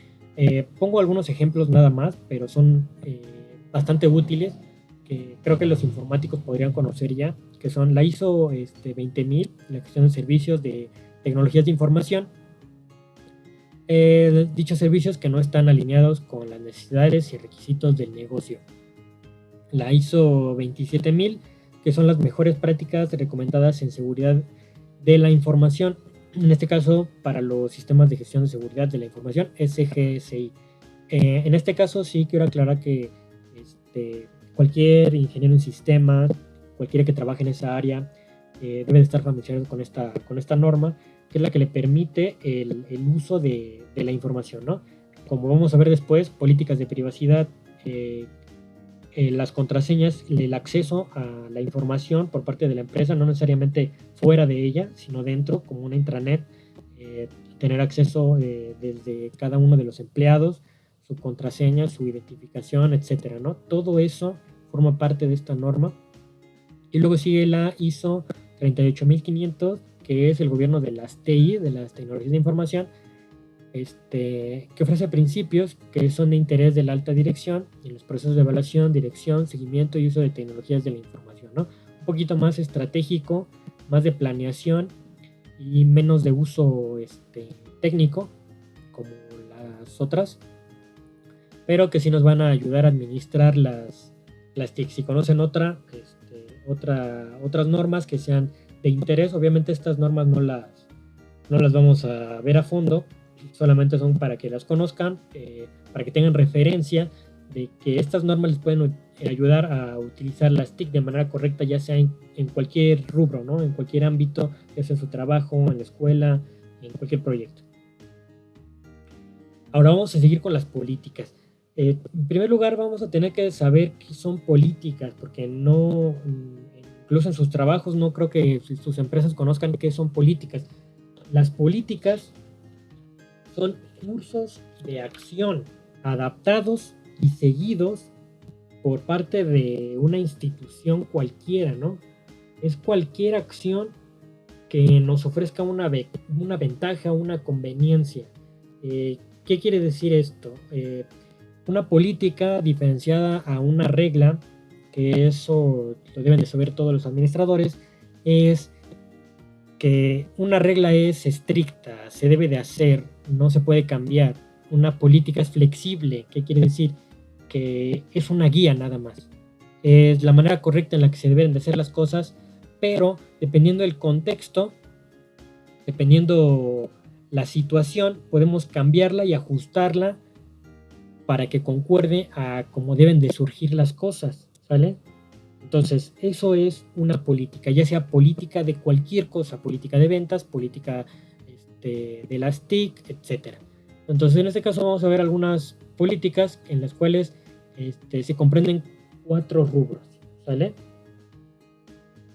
Pongo algunos ejemplos nada más, pero son bastante útiles, que creo que los informáticos podrían conocer ya, que son la ISO 20000, la gestión de servicios de tecnologías de información. Dichos servicios que no están alineados con las necesidades y requisitos del negocio. La ISO 27000, que son las mejores prácticas recomendadas en seguridad de la información, en este caso para los sistemas de gestión de seguridad de la información, SGSI. En este caso sí quiero aclarar que cualquier ingeniero en sistemas, cualquiera que trabaje en esa área, debe de estar familiarizado con esta norma, que es la que le permite el uso de la información, ¿no? Como vamos a ver después, políticas de privacidad, las contraseñas, el acceso a la información por parte de la empresa, no necesariamente fuera de ella, sino dentro, como una intranet, tener acceso desde cada uno de los empleados, su contraseña, su identificación, etcétera, ¿no? Todo eso forma parte de esta norma. Y luego sigue la ISO 38500, que es el gobierno de las TI, de las tecnologías de información, que ofrece principios que son de interés de la alta dirección en los procesos de evaluación, dirección, seguimiento y uso de tecnologías de la información, ¿no? Un poquito más estratégico, más de planeación y menos de uso técnico como las otras, pero que sí nos van a ayudar a administrar las TIC. Si conocen otras normas que sean de interés, obviamente estas normas no las vamos a ver a fondo, solamente son para que las conozcan, para que tengan referencia de que estas normas les pueden ayudar a utilizar las TIC de manera correcta, ya sea en cualquier rubro, ¿no? En cualquier ámbito, ya sea en su trabajo, en la escuela, en cualquier proyecto. Ahora vamos a seguir con las políticas. En primer lugar, vamos a tener que saber qué son políticas, porque no, incluso en sus trabajos, no creo que sus empresas conozcan qué son políticas. Las políticas son cursos de acción adaptados y seguidos por parte de una institución cualquiera, ¿no? Es cualquier acción que nos ofrezca una ventaja, una conveniencia. ¿Qué quiere decir esto? Una política diferenciada a una regla, que eso lo deben de saber todos los administradores, es que una regla es estricta, se debe de hacer, no se puede cambiar. Una política es flexible. ¿Qué quiere decir? que es una guía nada más. Es la manera correcta en la que se deben de hacer las cosas, pero dependiendo del contexto, dependiendo la situación, podemos cambiarla y ajustarla para que concuerde a cómo deben de surgir las cosas, ¿sale? Entonces, eso es una política, ya sea política de cualquier cosa, política de ventas, política de las TIC, etc. Entonces, en este caso vamos a ver algunas políticas en las cuales se comprenden 4 rubros, ¿sale?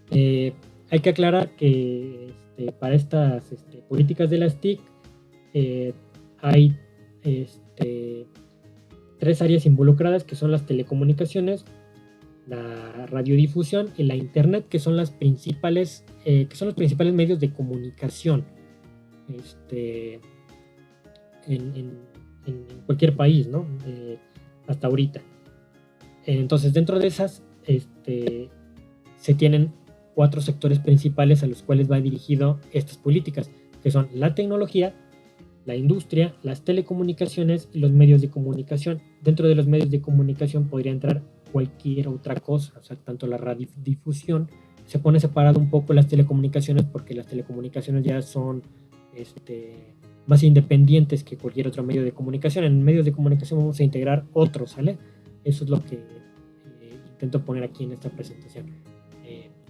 Hay que aclarar que para estas políticas de las TIC hay 3 áreas involucradas, que son las telecomunicaciones, la radiodifusión y la internet, que son los principales medios de comunicación en cualquier país, ¿no? Hasta ahorita. Entonces, dentro de esas se tienen 4 sectores principales a los cuales va dirigido estas políticas, que son la tecnología, la industria, las telecomunicaciones y los medios de comunicación. Dentro de los medios de comunicación podría entrar cualquier otra cosa, o sea, tanto la radiodifusión. Se pone separado un poco las telecomunicaciones porque las telecomunicaciones ya son más independientes que cualquier otro medio de comunicación. En medios de comunicación vamos a integrar otros, ¿sale? Eso es lo que intento poner aquí en esta presentación.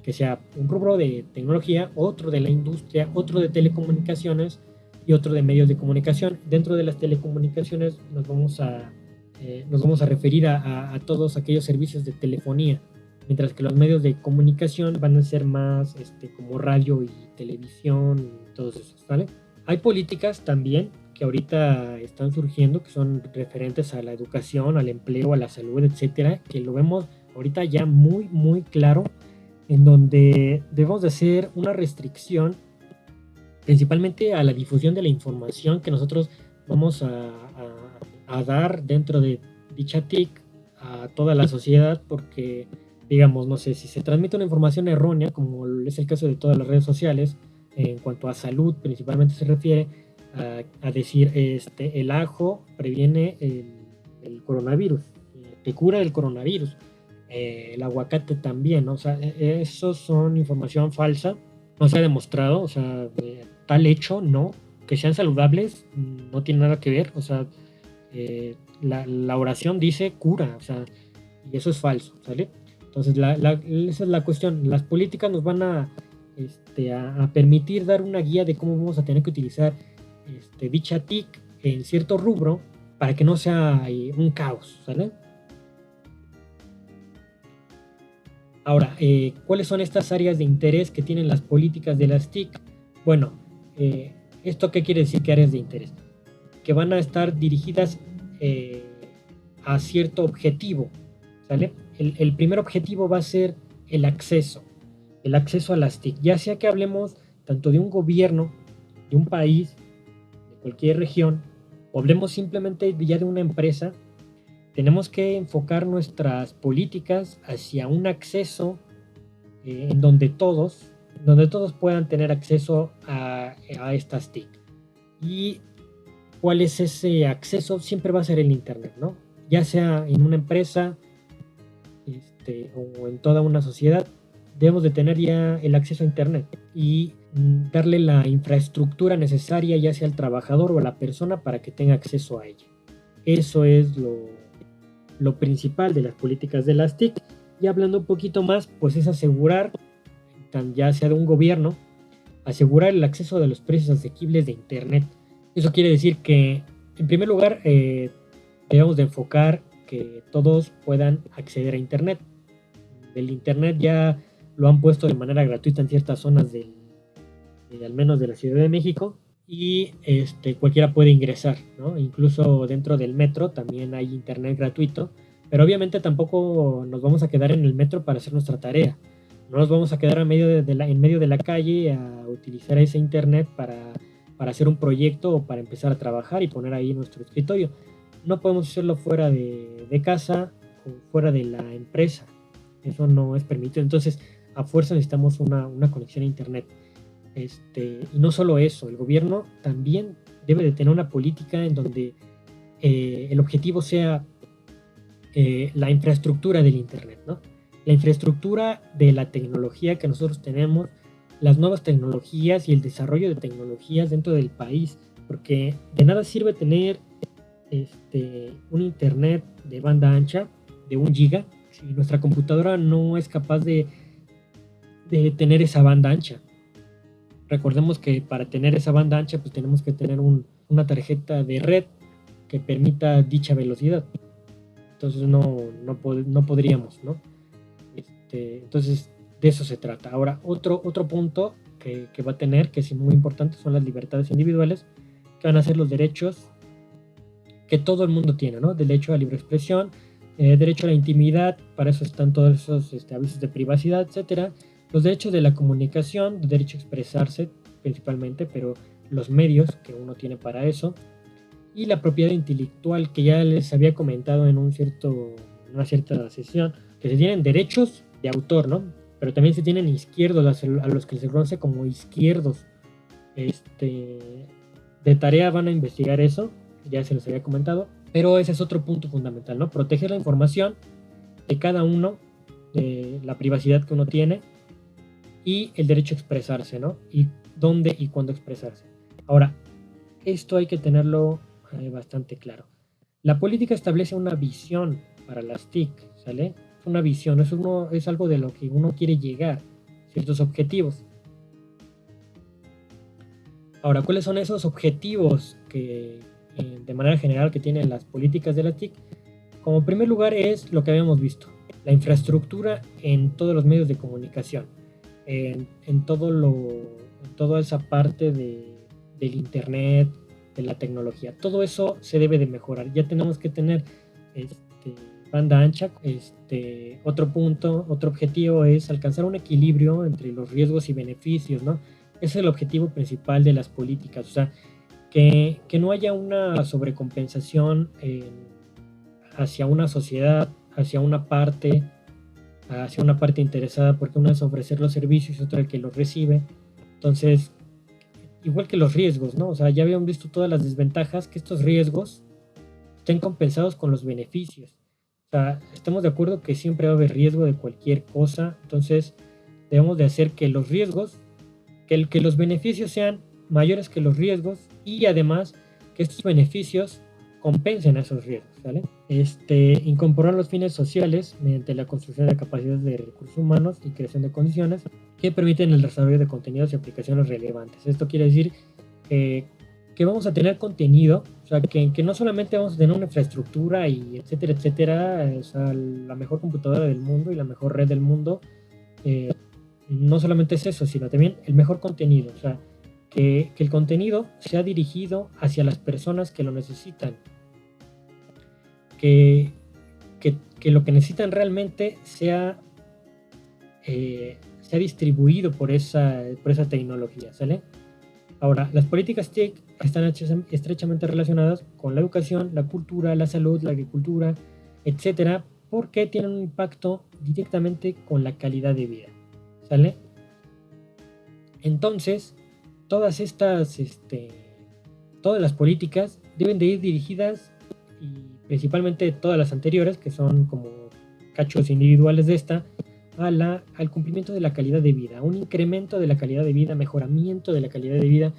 Que sea un rubro de tecnología, otro de la industria, otro de telecomunicaciones y otro de medios de comunicación. Dentro de las telecomunicaciones nos vamos a referir a todos aquellos servicios de telefonía, mientras que los medios de comunicación van a ser más como radio y televisión y todos esos, ¿vale? Hay políticas también que ahorita están surgiendo, que son referentes a la educación, al empleo, a la salud, etcétera, que lo vemos ahorita ya muy, muy claro, en donde debemos de hacer una restricción principalmente a la difusión de la información que nosotros vamos a dar dentro de dicha TIC a toda la sociedad, porque digamos, no sé, si se transmite una información errónea, como es el caso de todas las redes sociales, en cuanto a salud principalmente se refiere a decir el ajo previene el coronavirus, te cura del coronavirus, el aguacate también, ¿no? O sea, eso son información falsa, no se ha demostrado, o sea, tal hecho, no, que sean saludables, no tiene nada que ver, o sea, la oración dice cura, o sea, y eso es falso, ¿sale? Entonces, esa es la cuestión, las políticas nos van a permitir dar una guía de cómo vamos a tener que utilizar dicha TIC en cierto rubro para que no sea un caos, ¿sale? Ahora, ¿cuáles son estas áreas de interés que tienen las políticas de las TIC? Bueno, ¿esto qué quiere decir que áreas de interés? Que van a estar dirigidas a cierto objetivo, ¿sale? El primer objetivo va a ser el acceso a las TIC, ya sea que hablemos tanto de un gobierno, de un país, de cualquier región, o hablemos simplemente ya de una empresa. Tenemos que enfocar nuestras políticas hacia un acceso en donde todos puedan tener acceso a estas TIC. ¿Y cuál es ese acceso? Siempre va a ser el Internet, ¿no? Ya sea en una empresa o en toda una sociedad, debemos de tener ya el acceso a Internet y darle la infraestructura necesaria, ya sea al trabajador o a la persona, para que tenga acceso a ella. Eso es lo principal de las políticas de las TIC. Y hablando un poquito más, pues es asegurar, ya sea de un gobierno, asegurar el acceso de los precios asequibles de Internet. Eso quiere decir que, en primer lugar, debemos de enfocar que todos puedan acceder a Internet. El Internet ya lo han puesto de manera gratuita en ciertas zonas al menos de la Ciudad de México, y cualquiera puede ingresar, ¿no? Incluso dentro del metro también hay internet gratuito, pero obviamente tampoco nos vamos a quedar en el metro para hacer nuestra tarea. No nos vamos a quedar en medio de la calle a utilizar ese internet para hacer un proyecto o para empezar a trabajar y poner ahí nuestro escritorio. No podemos hacerlo fuera de casa o fuera de la empresa. Eso no es permitido. Entonces, a fuerza necesitamos una conexión a internet. Y no solo eso, el gobierno también debe de tener una política en donde el objetivo sea la infraestructura del Internet, ¿no? La infraestructura de la tecnología que nosotros tenemos, las nuevas tecnologías y el desarrollo de tecnologías dentro del país, porque de nada sirve tener un Internet de banda ancha de 1 giga si nuestra computadora no es capaz de tener esa banda ancha. Recordemos que para tener esa banda ancha pues tenemos que tener una tarjeta de red que permita dicha velocidad. Entonces no podríamos, ¿no? Entonces de eso se trata. Ahora, otro punto que va a tener, que es muy importante, son las libertades individuales, que van a ser los derechos que todo el mundo tiene, ¿no? Derecho a libre expresión, derecho a la intimidad, para eso están todos esos avisos de privacidad, etcétera. Los derechos de la comunicación, el derecho a expresarse principalmente, pero los medios que uno tiene para eso, y la propiedad intelectual, que ya les había comentado en una cierta sesión, que se tienen derechos de autor, ¿no? Pero también se tienen izquierdos, a los que se conoce como izquierdos. De tarea van a investigar eso, ya se los había comentado, pero ese es otro punto fundamental, ¿no? Proteger la información de cada uno, de la privacidad que uno tiene y el derecho a expresarse, ¿no? Y dónde y cuándo expresarse. Ahora, esto hay que tenerlo bastante claro. La política establece una visión para las TIC, ¿sale? Una visión, es algo de lo que uno quiere llegar, ciertos objetivos. Ahora, ¿cuáles son esos objetivos que de manera general que tienen las políticas de la TIC? Como primer lugar es lo que habíamos visto, la infraestructura en todos los medios de comunicación, en toda esa parte del internet, de la tecnología. Todo eso se debe de mejorar. Ya tenemos que tener banda ancha. Otro punto, otro objetivo es alcanzar un equilibrio entre los riesgos y beneficios, ¿no? Ese es el objetivo principal de las políticas, o sea, que no haya una sobrecompensación hacia una sociedad, hacia una parte interesada, porque una es ofrecer los servicios y otra el que los recibe. Entonces, igual que los riesgos, ¿no? O sea, ya habíamos visto todas las desventajas, que estos riesgos estén compensados con los beneficios. O sea, estamos de acuerdo que siempre va a haber riesgo de cualquier cosa, entonces debemos de hacer que los riesgos, que los beneficios sean mayores que los riesgos y además que estos beneficios compensen a esos riesgos, ¿vale? Incorporar los fines sociales mediante la construcción de capacidades de recursos humanos y creación de condiciones que permiten el desarrollo de contenidos y aplicaciones relevantes. Esto quiere decir que vamos a tener contenido, o sea, que no solamente vamos a tener una infraestructura y etcétera, o sea, la mejor computadora del mundo y la mejor red del mundo, no solamente es eso, sino también el mejor contenido, o sea, que el contenido sea dirigido hacia las personas que lo necesitan, que lo que necesitan realmente sea distribuido por esa tecnología, ¿sale? Ahora, las políticas TIC están estrechamente relacionadas con la educación, la cultura, la salud, la agricultura, etcétera, porque tienen un impacto directamente con la calidad de vida, ¿sale? Entonces, todas las políticas deben de ir dirigidas, y principalmente todas las anteriores, que son como cachos individuales de esta, al cumplimiento de la calidad de vida, un incremento de la calidad de vida, mejoramiento de la calidad de vida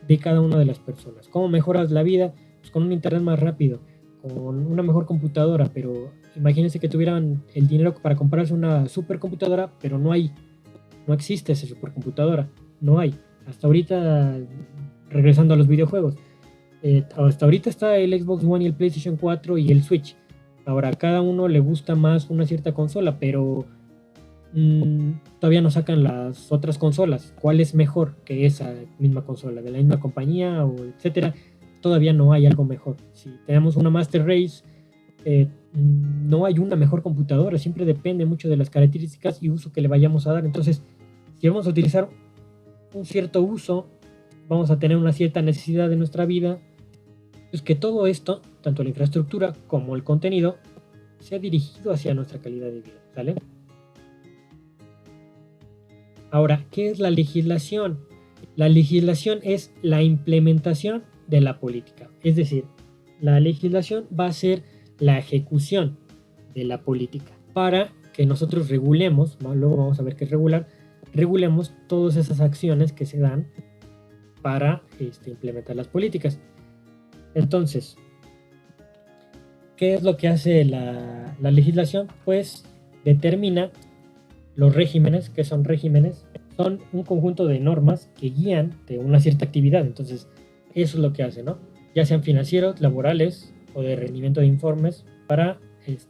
de cada una de las personas. ¿Cómo mejoras la vida? Pues con un internet más rápido, con una mejor computadora, pero imagínense que tuvieran el dinero para comprarse una supercomputadora, pero no existe esa supercomputadora, no hay. Hasta ahorita, regresando a los videojuegos, hasta ahorita está el Xbox One y el PlayStation 4 y el Switch. Ahora, a cada uno le gusta más una cierta consola, pero todavía no sacan las otras consolas. ¿Cuál es mejor que esa misma consola? ¿De la misma compañía o etcétera? Todavía no hay algo mejor. Si tenemos una Master Race, no hay una mejor computadora. Siempre depende mucho de las características y uso que le vayamos a dar. Entonces, si vamos a utilizar un cierto uso, vamos a tener una cierta necesidad de nuestra vida, pues que todo esto, tanto la infraestructura como el contenido, sea dirigido hacia nuestra calidad de vida, ¿sale? Ahora, ¿qué es la legislación? La legislación es la implementación de la política. Es decir, la legislación va a ser la ejecución de la política, para que nosotros regulemos, luego vamos a ver qué es regular, regulemos todas esas acciones que se dan para implementar las políticas. Entonces, ¿qué es lo que hace la legislación? Pues determina los regímenes. ¿Qué son regímenes? Son un conjunto de normas que guían de una cierta actividad. Entonces, eso es lo que hace, ¿no? Ya sean financieros, laborales o de rendimiento de informes para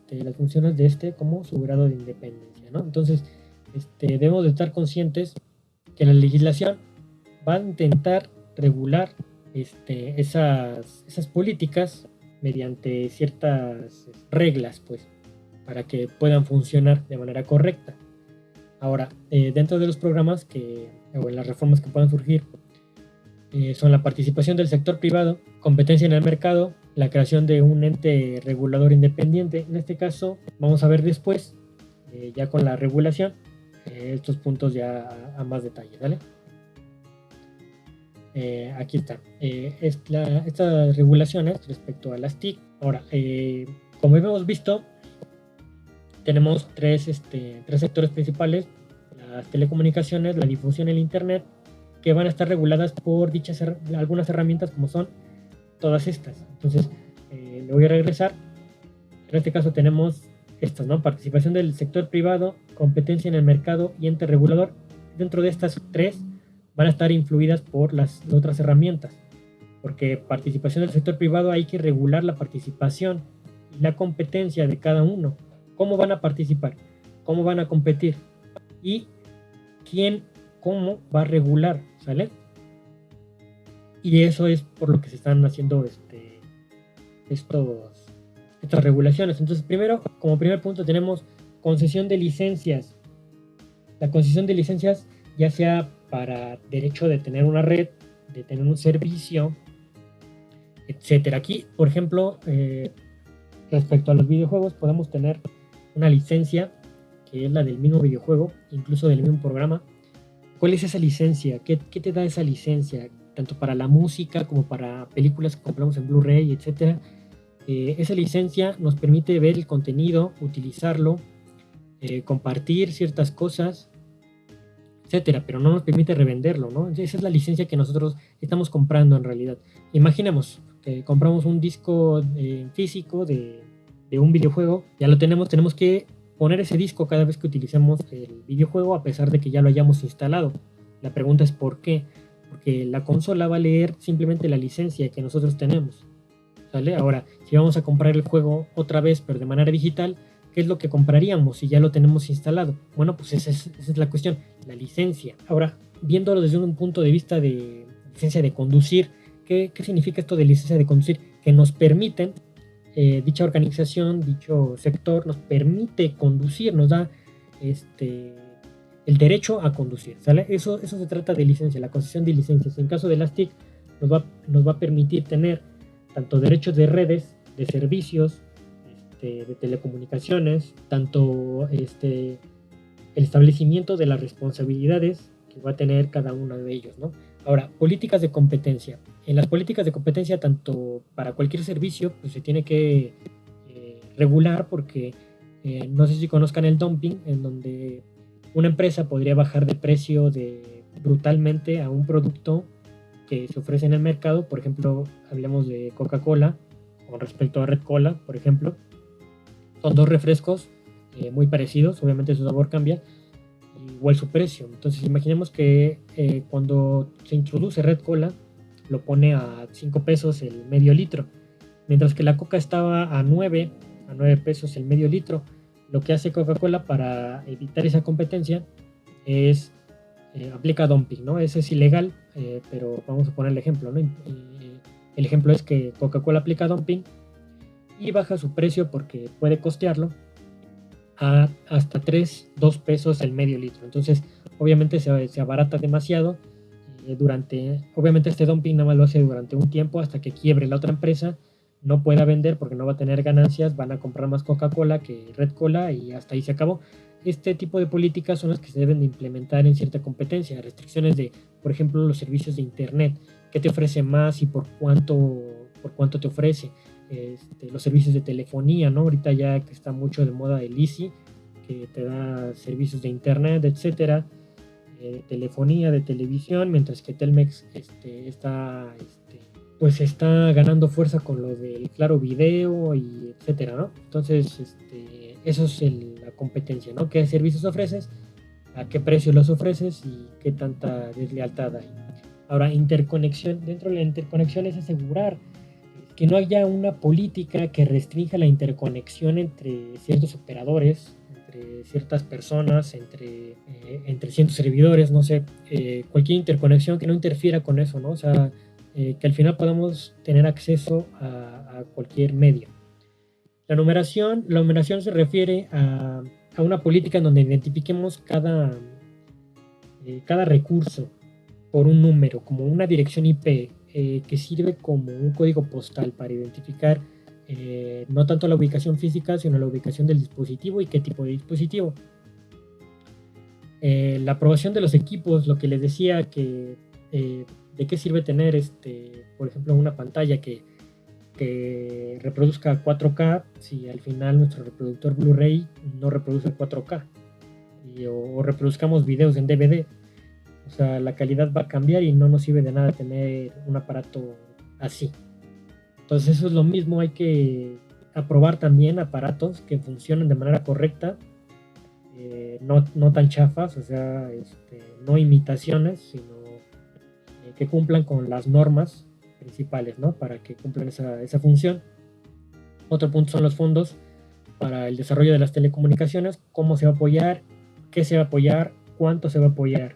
las funciones de como su grado de independencia, ¿no? Entonces, debemos de estar conscientes que la legislación va a intentar regular esas políticas mediante ciertas reglas, pues, para que puedan funcionar de manera correcta. Ahora, dentro de los programas o en las reformas que puedan surgir, son la participación del sector privado, competencia en el mercado, la creación de un ente regulador independiente. En este caso, vamos a ver después, ya con la regulación, estos puntos ya a más detalle, ¿vale? Aquí está. Estas regulaciones respecto a las TIC. Ahora, como hemos visto, tenemos tres sectores principales: las telecomunicaciones, la difusión en el internet, que van a estar reguladas por algunas herramientas, como son todas estas. Entonces, le voy a regresar. En este caso tenemos estas, ¿no? Participación del sector privado, competencia en el mercado y ente regulador. Dentro de estas tres van a estar influidas por las otras herramientas, porque participación del sector privado, hay que regular la participación y la competencia de cada uno. ¿Cómo van a participar? ¿Cómo van a competir? Y cómo va a regular, ¿sale? Y eso es por lo que se están haciendo estas regulaciones. Entonces, como primer punto, tenemos concesión de licencias. La concesión de licencias, ya sea para derecho de tener una red, de tener un servicio, etcétera. Aquí, por ejemplo, respecto a los videojuegos, podemos tener una licencia que es la del mismo videojuego, incluso del mismo programa. ¿Cuál es esa licencia? ¿Qué te da esa licencia? Tanto para la música como para películas que compramos en Blu-ray, etcétera. Esa licencia nos permite ver el contenido, utilizarlo, compartir ciertas cosas, etcétera, pero no nos permite revenderlo, ¿no? Esa es la licencia que nosotros estamos comprando en realidad. Imaginemos que compramos un disco físico de un videojuego, ya lo tenemos que poner ese disco cada vez que utilicemos el videojuego, a pesar de que ya lo hayamos instalado. La pregunta es ¿por qué? Porque la consola va a leer simplemente la licencia que nosotros tenemos, ¿sale? Ahora, si vamos a comprar el juego otra vez, pero de manera digital, ¿qué es lo que compraríamos si ya lo tenemos instalado? Bueno, pues esa es la cuestión, la licencia. Ahora, viéndolo desde un punto de vista de licencia de conducir, ¿qué significa esto de licencia de conducir? Que nos permiten, dicha organización, dicho sector, nos permite conducir, nos da el derecho a conducir, ¿sale? Eso se trata de licencia, la concesión de licencias. En caso de las TIC, nos va a permitir tener tanto derechos de redes, de servicios, de telecomunicaciones, tanto el establecimiento de las responsabilidades que va a tener cada uno de ellos, ¿no? Ahora, políticas de competencia. En las políticas de competencia, tanto para cualquier servicio, pues se tiene que regular, porque no sé si conozcan el dumping, en donde una empresa podría bajar de precio brutalmente a un producto que se ofrece en el mercado. Por ejemplo, hablemos de Coca-Cola con respecto a Red Cola, por ejemplo. Son dos refrescos muy parecidos, obviamente su sabor cambia, igual su precio. Entonces imaginemos que cuando se introduce Red Cola, lo pone a 5 pesos el medio litro, mientras que la Coca estaba a 9 pesos el medio litro. Lo que hace Coca-Cola para evitar esa competencia es aplica dumping, ¿no? Eso es ilegal, pero vamos a poner el ejemplo, ¿no? El ejemplo es que Coca-Cola aplica dumping y baja su precio, porque puede costearlo, a hasta 2 pesos el medio litro. Entonces, obviamente se abarata demasiado. Obviamente este dumping nada más lo hace durante un tiempo, hasta que quiebre la otra empresa, no pueda vender porque no va a tener ganancias, van a comprar más Coca-Cola que Red Cola y hasta ahí se acabó. Este tipo de políticas son las que se deben de implementar en cierta competencia. Restricciones de, por ejemplo, los servicios de internet. ¿Qué te ofrece más y por cuánto te ofrece? los servicios de telefonía, ¿no? Ahorita ya que está mucho de moda el Easy, que te da servicios de internet, etcétera, telefonía, de televisión, mientras que Telmex pues está ganando fuerza con lo del Claro Video y etcétera, ¿no? Entonces, eso es la competencia, ¿no? ¿Qué servicios ofreces? ¿A qué precio los ofreces? Y qué tanta deslealtad hay. Ahora, interconexión. Dentro de la interconexión es asegurar que no haya una política que restrinja la interconexión entre ciertos operadores, entre ciertas personas, entre ciertos servidores, no sé, cualquier interconexión que no interfiera con eso, ¿no? O sea, que al final podamos tener acceso a cualquier medio. La numeración se refiere a una política en donde identifiquemos cada recurso por un número, como una dirección IP, que sirve como un código postal para identificar no tanto la ubicación física, sino la ubicación del dispositivo y qué tipo de dispositivo. La aprobación de los equipos, lo que les decía, que de qué sirve tener, por ejemplo, una pantalla que reproduzca 4K si al final nuestro reproductor Blu-ray no reproduce 4K, o reproduzcamos videos en DVD. O sea, la calidad va a cambiar y no nos sirve de nada tener un aparato así. Entonces eso es lo mismo, hay que aprobar también aparatos que funcionen de manera correcta, no tan chafas, o sea, no imitaciones, sino que cumplan con las normas principales, ¿no? Para que cumplan esa función. Otro punto son los fondos para el desarrollo de las telecomunicaciones, cómo se va a apoyar, qué se va a apoyar, cuánto se va a apoyar.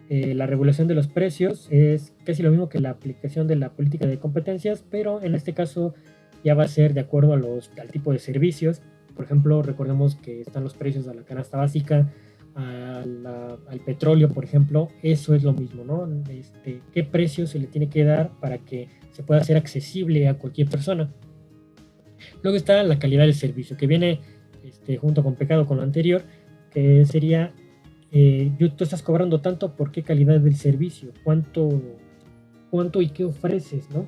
La regulación de los precios es casi lo mismo que la aplicación de la política de competencias, pero en este caso ya va a ser de acuerdo al tipo de servicios. Por ejemplo, recordemos que están los precios a la canasta básica, al petróleo, por ejemplo. Eso es lo mismo, ¿no? ¿Qué precio se le tiene que dar para que se pueda hacer accesible a cualquier persona? Luego está la calidad del servicio, que viene junto con lo anterior, que sería tú estás cobrando tanto, ¿por qué calidad del servicio? ¿Cuánto y qué ofreces, no?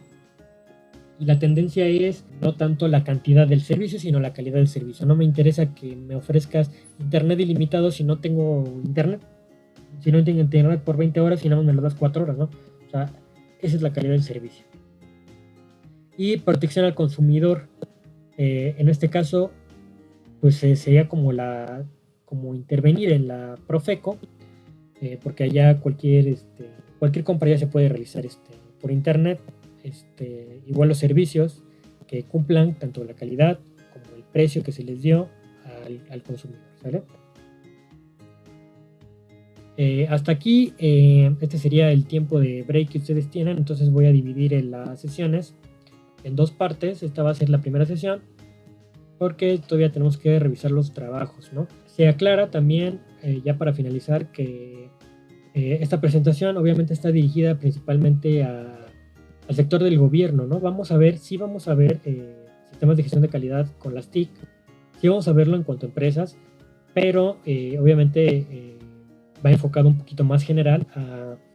Y la tendencia es no tanto la cantidad del servicio, sino la calidad del servicio. No me interesa que me ofrezcas internet ilimitado si no tengo internet. Si no tengo internet por 20 horas y nada más me lo das 4 horas, ¿no? O sea, esa es la calidad del servicio. Y protección al consumidor. En este caso, pues sería como intervenir en la Profeco, porque allá cualquier compra ya se puede realizar por internet. Igual los servicios que cumplan tanto la calidad como el precio que se les dio al consumidor, ¿sale? Hasta aquí, este sería el tiempo de break que ustedes tienen, entonces voy a dividir las sesiones en dos partes. Esta va a ser la primera sesión, porque todavía tenemos que revisar los trabajos, ¿no? Se aclara también, ya para finalizar, que esta presentación obviamente está dirigida principalmente al sector del gobierno, ¿no? Vamos a ver sistemas de gestión de calidad con las TIC, sí vamos a verlo en cuanto a empresas, pero obviamente va enfocado un poquito más general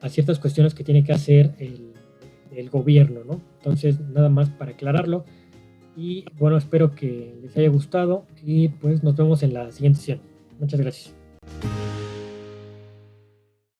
a ciertas cuestiones que tiene que hacer el gobierno, ¿no? Entonces, nada más para aclararlo. Y bueno, espero que les haya gustado y pues nos vemos en la siguiente sesión. Muchas gracias.